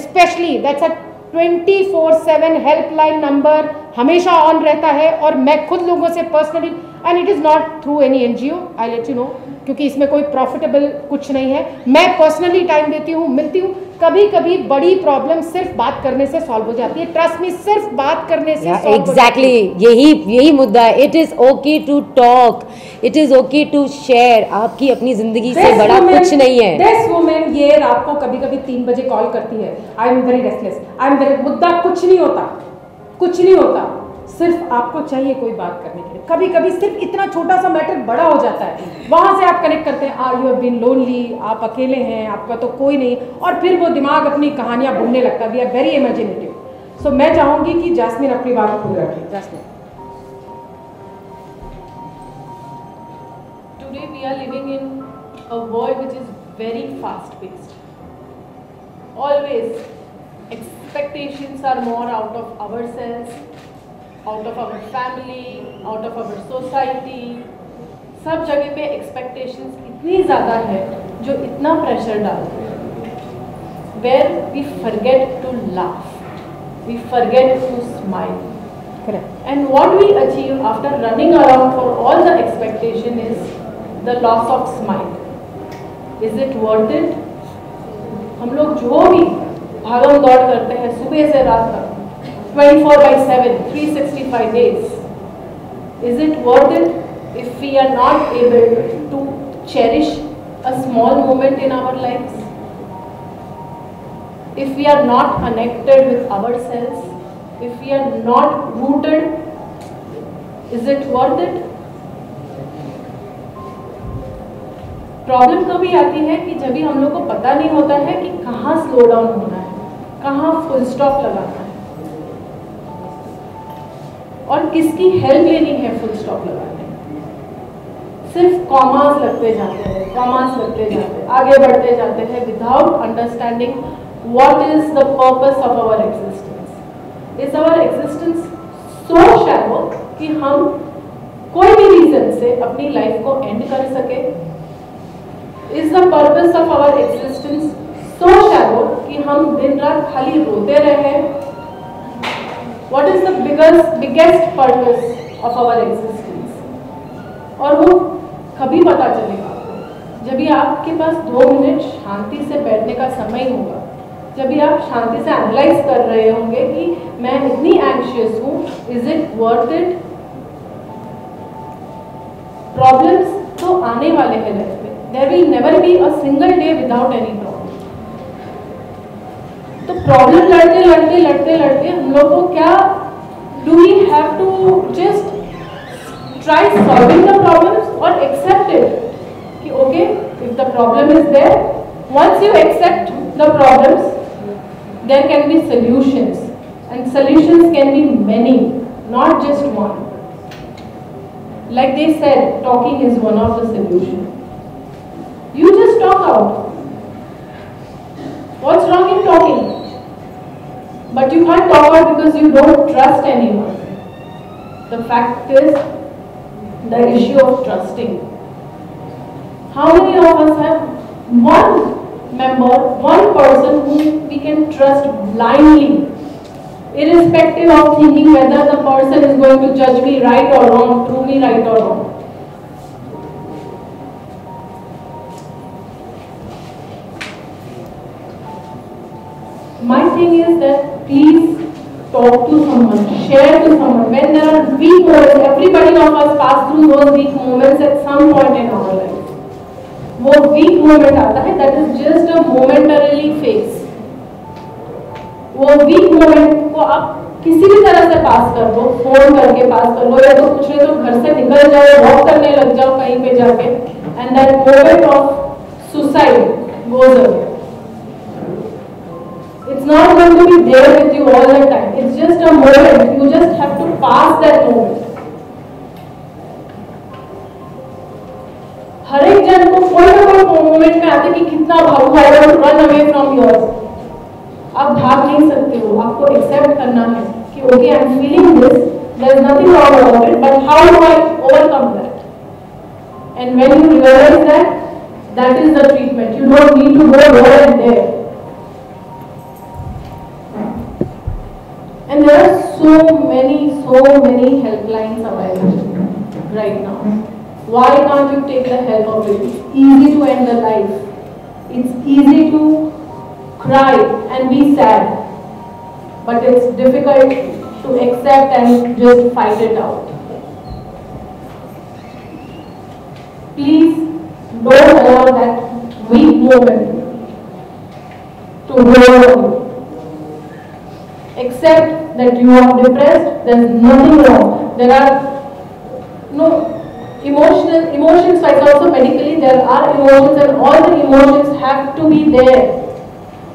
especially that's a 24/7 helpline number हमेशा on रहता है, और मैं खुद लोगों से personally, and it is not through any NGO, I let you know, क्योंकि इसमें कोई प्रॉफिटेबल कुछ नहीं है। मैं पर्सनली टाइम देती हूँ, मिलती हूँ। कभी कभी बड़ी प्रॉब्लम सिर्फ बात करने से सॉल्व हो जाती है, ट्रस्ट मी, सिर्फ बात करने से एग्जैक्टली यही मुद्दा है। It is okay to talk, it is okay to share. आपकी अपनी जिंदगी से बड़ा कुछ नहीं है। दिस वुमेन ये रात को कभी कभी 3 बजे कॉल करती है, I am very restless, I am very, मुद्दा कुछ नहीं होता, सिर्फ आपको चाहिए कोई बात करने के लिए। कभी कभी सिर्फ इतना छोटा सा मैटर बड़ा हो जाता है, वहां से आप कनेक्ट करते हैं, यू हैव बीन लोनली, आप अकेले हैं, आपका तो कोई नहीं, और फिर वो दिमाग अपनी कहानियां बुनने लगता है। We are very imaginative. So मैं चाहूंगी कि जैस्मिन अपनी बात खुद रखे। Jasmine, today we are living in a world which is very fast paced. Always expectations are more out of ourselves, out of our family, out of our society. सब जगह पे expectations इतनी ज़्यादा है जो इतना प्रेशर डालते हैं, where we forget to laugh, we forget to smile. Correct. And what we achieve after running around for all the expectation is the loss of smile. Is it worth it? हम लोग जो भी भागम दौड़ करते हैं सुबह से रात तक, 24/7, 365 days. Is it worth it if we are not able to cherish a small moment in our lives? If we are not connected with ourselves, if we are not rooted, is it worth it? Problem कभी आती है कि जब भी हम लोग को पता नहीं होता है कि कहाँ स्लो डाउन होना है, कहाँ फुल स्टॉप लगाना है, और किसकी हेल्प लेनी है फुल स्टॉप लगाने में। सिर्फ कॉमास लगते जाते हैं, आगे बढ़ते जाते हैं without understanding what is the purpose of our existence. Is our existence so shallow कि हम कोई भी रीजन से अपनी लाइफ को एंड कर सके? Is the purpose of our existence so shallow कि हम दिन रात खाली रोते रहे? What is the biggest purpose of our existence? और वो कभी पता चलेगा जब भी आपके पास 2 मिनट शांति से बैठने का समय होगा, जब भी आप शांति से एनालाइज कर रहे होंगे कि मैं इतनी एंशियस हूँ, is it worth it? Problems तो आने वाले हैं लाइफ में, there will never be a single day without any problem. तो प्रॉब्लम लड़ते हम लोग को क्या, do we have to just try solving the problems or accept it कि okay, if the problem is there, once you accept the problems, there can be solutions, and solutions can be many, not just one. Like they said, talking is one of the solution. You just talk out. What's wrong in talking? But you can't talk out because you don't trust anyone. The fact is the issue of trusting. How many of us have one member, one person whom we can trust blindly, irrespective of thinking whether the person is going to judge me right or wrong, prove me right or wrong? My thing is that please talk to someone, share to someone. When there are weak moments, everybody of us pass through those weak moments at some point in our life. वो weak moment आता है, that is just a momentarily phase. वो weak moment को आप किसी भी तरह से पास कर दो, फोन करके पास कर लो, या तो कुछ नहीं तो घर से निकल जाओ, वॉक करने लग जाओ कहीं पे जाके, and that moment of suicide goes away. It's not going to be there with you all the time. It's just a moment. You just have to pass that moment. हर एक जन को कोई ना कोई मोमेंट में आते कि कितना भागो, I want to run away from yours. आप भाग नहीं सकते हो, आपको एक्सेप्ट करना है कि okay, I'm feeling this, there is nothing wrong about it, but how do I overcome that? And when you realize that, that is the treatment. You don't need to go here and there. And there are so many helplines available right now. Why can't you take the help of it? It's easy to end the life. It's easy to cry and be sad. But it's difficult to accept and just fight it out. Please don't allow that weak moment to hold on you. Accept that you are depressed, there is nothing wrong. There are no emotions wise also medically there are emotions and all the emotions have to be there.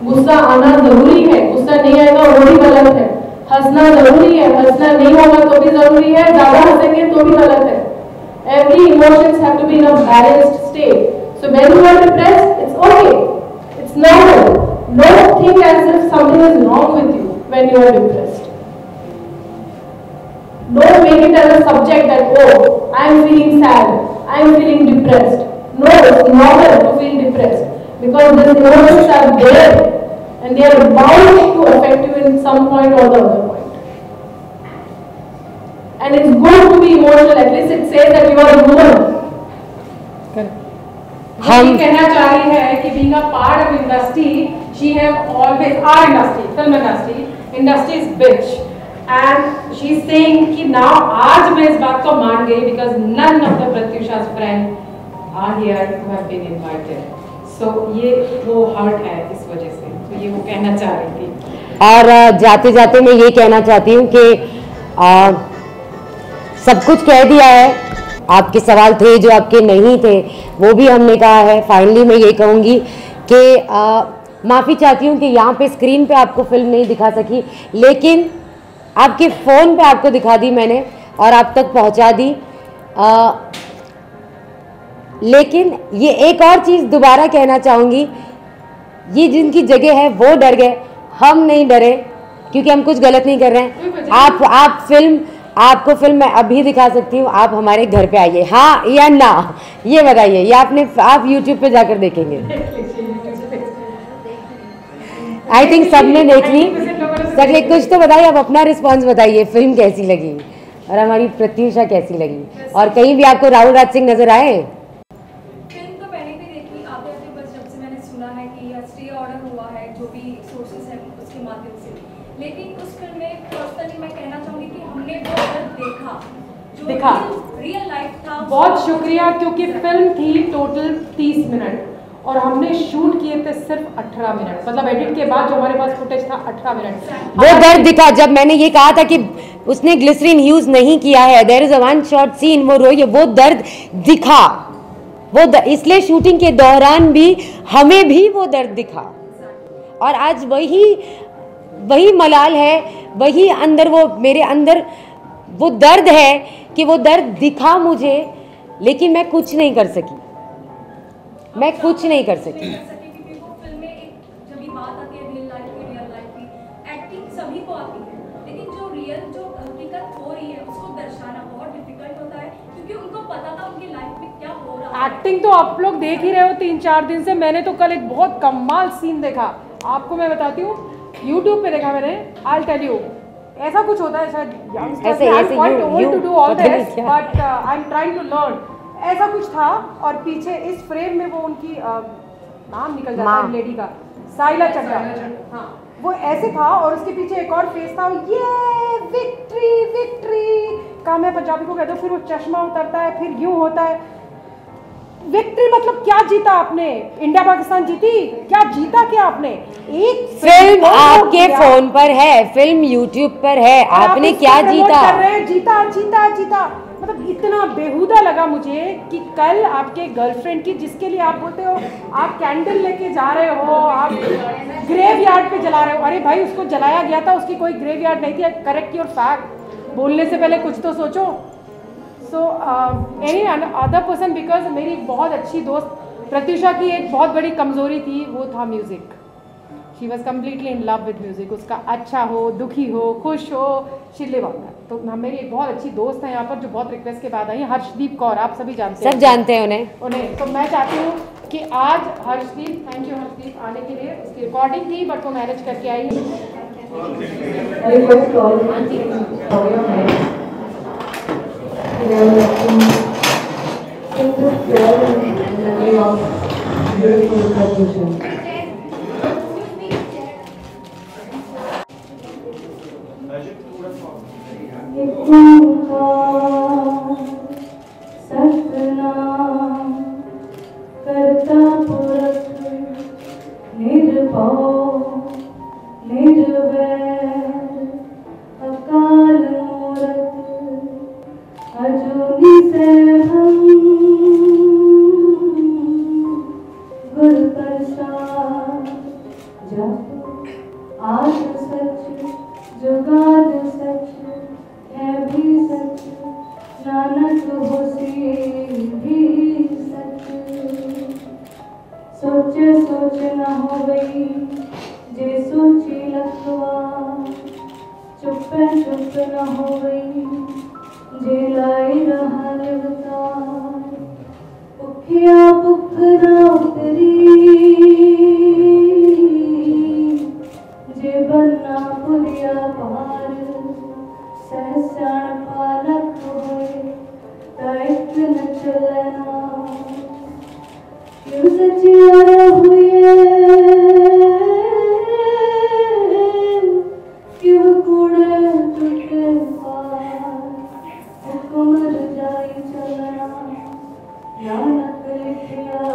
गुस्सा आना जरूरी है, गुस्सा नहीं आएगा वो भी गलत है. हंसना जरूरी है, हंसना नहीं होगा तो भी जरूरी है, ज्यादा हंसेंगे तो भी गलत है. Every emotions have to be in a balanced state. So when you are depressed, it's okay, it's normal. Don't think as if something is wrong with you when you are depressed. Don't make it as a subject that, oh, I am feeling sad, I am feeling depressed. No, it's normal to feel depressed because these emotions are there and they are bound to affect you in some point or the other point. And it's good to be emotional, at least it says that you are a woman. हम कहना चाह रही है कि being a part of industry, she have always our industry, film industry is bitch, and she's saying कि now आज मैं इस बात को मान गई because none of the Pratyusha's friends are here who have been invited. So ये वो hurt है इस वजह से, तो ये वो कहना चाह रही थी. और जाते जाते मैं ये कहना चाहती हूँ कि सब कुछ कह दिया है. आपके सवाल थे जो आपके नहीं थे वो भी हमने कहा है. फाइनली मैं ये कहूँगी कि माफ़ी चाहती हूँ कि यहाँ पे स्क्रीन पे आपको फिल्म नहीं दिखा सकी, लेकिन आपके फ़ोन पे आपको दिखा दी मैंने और आप तक पहुँचा दी. लेकिन ये एक और चीज़ दोबारा कहना चाहूँगी, ये जिनकी जगह है वो डर गए, हम नहीं डरे क्योंकि हम कुछ गलत नहीं कर रहे हैं. आपको फिल्म मैं अभी दिखा सकती हूँ, आप हमारे घर पे आइए, हाँ या ना ये बताइए. ये आप YouTube पे जाकर देखेंगे. आई थिंक सबने देख ली. चलिए कुछ तो बताइए, आप अपना रिस्पॉन्स बताइए, फिल्म कैसी लगी और हमारी प्रत्युषा कैसी लगी, और कहीं भी आपको राहुल राज सिंह नजर आए? फिल्म तो पहले भी देखी आते आते, बस जब से मैंने सुना है कि स्टे ऑर्डर हुआ है जो भी सोर्सेस हैं उसके माध्यम से, लेकिन उस फिल्म में पर्सनली मैं कहना चाहूँगी कि हमने वो दर्द देखा जो रियल लाइफ था. बहुत शुक्रिया, क्योंकि फिल्म थी टोटल 30 मिनट और हमने शूट किए थे सिर्फ 18 मिनट, मतलब एडिट के बाद जो हमारे पास फुटेज था 18 मिनट. वो दर्द दिखा जब मैंने ये कहा था कि उसने ग्लिसरीन यूज नहीं किया है, there is a one shot scene, वो रोई, वो दर्द दिखा. इसलिए शूटिंग के दौरान भी हमें भी वो दर्द दिखा. और आज वही मलाल है, वही अंदर वो मेरे अंदर वो दर्द है कि वो दर्द दिखा मुझे, लेकिन मैं कुछ नहीं कर सकी, मैं कुछ नहीं कर सकी। एक्टिंग तो आप लोग देख ही रहे हो 3-4 दिन से। मैंने तो कल एक बहुत कमाल सीन देखा, आपको मैं बताती हूँ, YouTube पे देखा मैंने। I'll tell you, ऐसा कुछ होता है शायद youngsters में, I'm quite old to do all this, but I'm trying to learn। ऐसा कुछ था और पीछे इस फ्रेम में वो उनकी नाम निकल जाता है लेडी का, साइला चड्ढा, हाँ वो ऐसे था और उसके पीछे एक और फेस था, ये विक्ट्री विक्ट्री का मैं पंजाबी को कहता हूँ। फिर वो चश्मा उतरता है, फिर यूं होता है। विक्ट्री मतलब क्या जीता आपने? इंडिया पाकिस्तान जीती क्या? जीता क्या आपने? एक फिल्म आपके फोन पर है, फिल्म यूट्यूब पर है, आपने क्या जीता? जीता जीता जीता, मतलब इतना बेहुदा लगा मुझे कि कल आपके गर्लफ्रेंड की, जिसके लिए आप बोलते हो आप कैंडल लेके जा रहे हो, आप ग्रेवयार्ड पे जला रहे हो। अरे भाई उसको जलाया गया था, उसकी कोई ग्रेवयार्ड नहीं थी। करेक्ट योर फैक्ट, बोलने से पहले कुछ तो सोचो। So any other person, because मेरी बहुत अच्छी दोस्त प्रत्युषा की एक बहुत बड़ी कमज़ोरी थी, वो था music. She was completely in love with music. उसका अच्छा हो, दुखी हो, खुश हो, शी लिव ऑन दैट। तो मेरी एक बहुत अच्छी दोस्त है यहाँ पर जो बहुत रिक्वेस्ट के बाद आई है, हर्षदीप कौर, आप सभी जानते हैं, सब जानते हैं उन्हें। तो मैं चाहती हूँ कि आज हर्षदीप, थैंक यू हर्षदीप आने के लिए। उसकी रिकॉर्डिंग थी बट वो मैनेज करके आई सपना करता पुरख निर्भव निर्वैर अकाल मूरत अजूनी से हम गुर प्रसाद जप आज सच जुगाद सच है भी सच नानक होसी भी सच। सोचे सोच न हो गई जे सोची लखवा चुप चुप न हो गई जे लाई रहा अवतार भुखिया भुख न उतरी जे बनना पुरिया पार सहस्रण पालक होए ताइक न चलना क्यों सचिया हुए क्यों कूड़े टूटे पार हुक्म रजाई चलना नानक लिखिया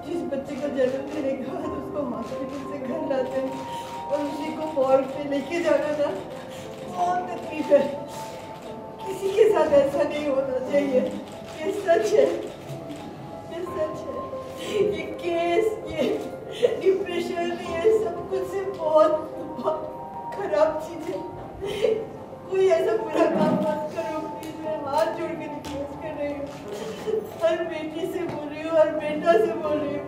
जिस बच्चे को जन्म देने के बाद उसको हॉस्पिटल से घर लाते हैं और उसी को वॉर्ड पे लेके जाना ना बहुत तकलीफ है। किसी के साथ साथ ऐसा नहीं होना चाहिए। ये सच है, ये सच है। ये केस, ये डिप्रेशन, ये सब कुछ से बहुत खराब चीज है। कोई ऐसा बुरा काम मत करो प्लीज, मैं हाथ जोड़ के रिक्वेस्ट कर रही हूँ। हर बेटी से बोल रही हूँ, हर बेटा से बोल रही हूँ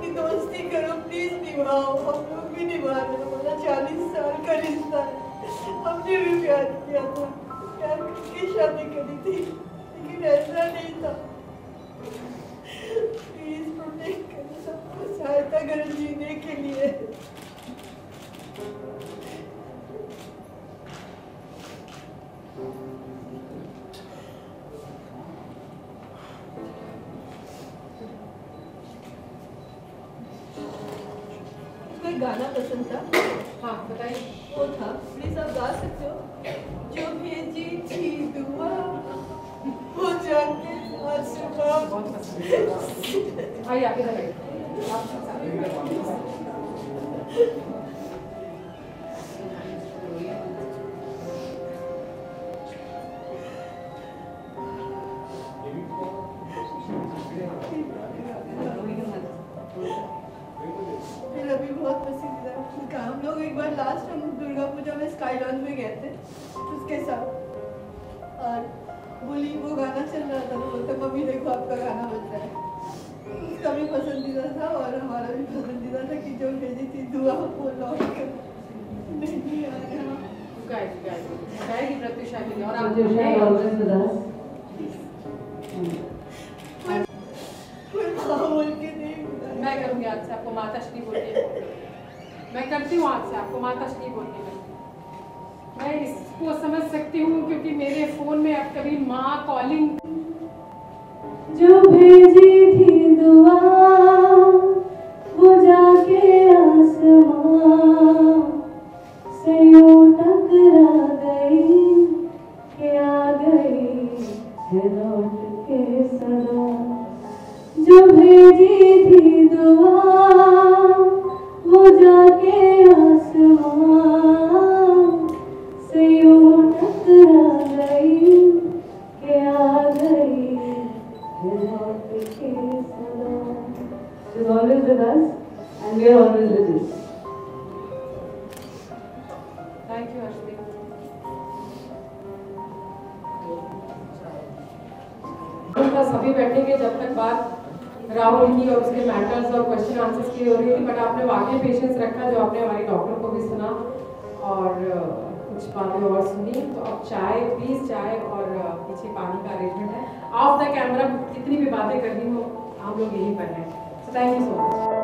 कि दोस्ती करो प्लीज, निभाओ। हम लोग भी निभा रहे हैं, हमारा 40 साल का रिश्ता है। हमने भी प्यार किया था, प्यार करके शादी करी थी, लेकिन ऐसा नहीं था। प्लीज प्रोटेक्ट करो, सबको सहायता करो जीने के लिए। कोई गाना पसंद था? हाँ बताइए। वो था, प्लीज आप गा सकते हो? जो भेजी थी दुआ वो जाके आसमां। बहुत पसंद है। आइए आगे लगाइए। मेरा भी बहुत पसंदीदा उसका। हम लोग एक बार लास्ट हम दुर्गा पूजा में स्काई लॉन्च में गए थे उसके साथ, और बोली वो गाना चल रहा था तो बोलते मम्मी देखो आपका गाना बज रहा है। उसका भी पसंदीदा था और हमारा भी पसंदीदा था कि जो भेजी थी दुआ वो लौट कर नहीं आ रहा। गाएगी प्रत्युषा के लिए। और आप बोल के नहीं, मैं करूँगी आज से आपको माता श्री बोल के। मैं करती हूँ आज से आपको माता श्री बोल के। मैं इसको समझ सकती हूँ क्योंकि मेरे फोन में अब कभी माँ कॉलिंग। जो भेजी थी दुआ वो जाके आसमां से यूं टकरा गई कि आ गई है लौट के सदा। जो भेजी थी दुआ वो जाके आसमां से यूं टकरा गई कि आ गई है लौट के सदा। She is always with us and we are always with you. Thank you Harshadi. सभी बैठेंगे जब तक बात राहुल की और उसके मैटर्स और क्वेश्चन आंसर्स की हो रही थी, बट आपने वाकई पेशेंस रखा जो आपने हमारी डॉक्टर को भी सुना और कुछ बातें और सुनी। तो अब चाय प्लीज, चाय और पीछे पानी का अरेंजमेंट है। ऑफ द कैमरा कितनी भी बातें करनी हो हम लोग यहीं पर हैं। So thank you so much.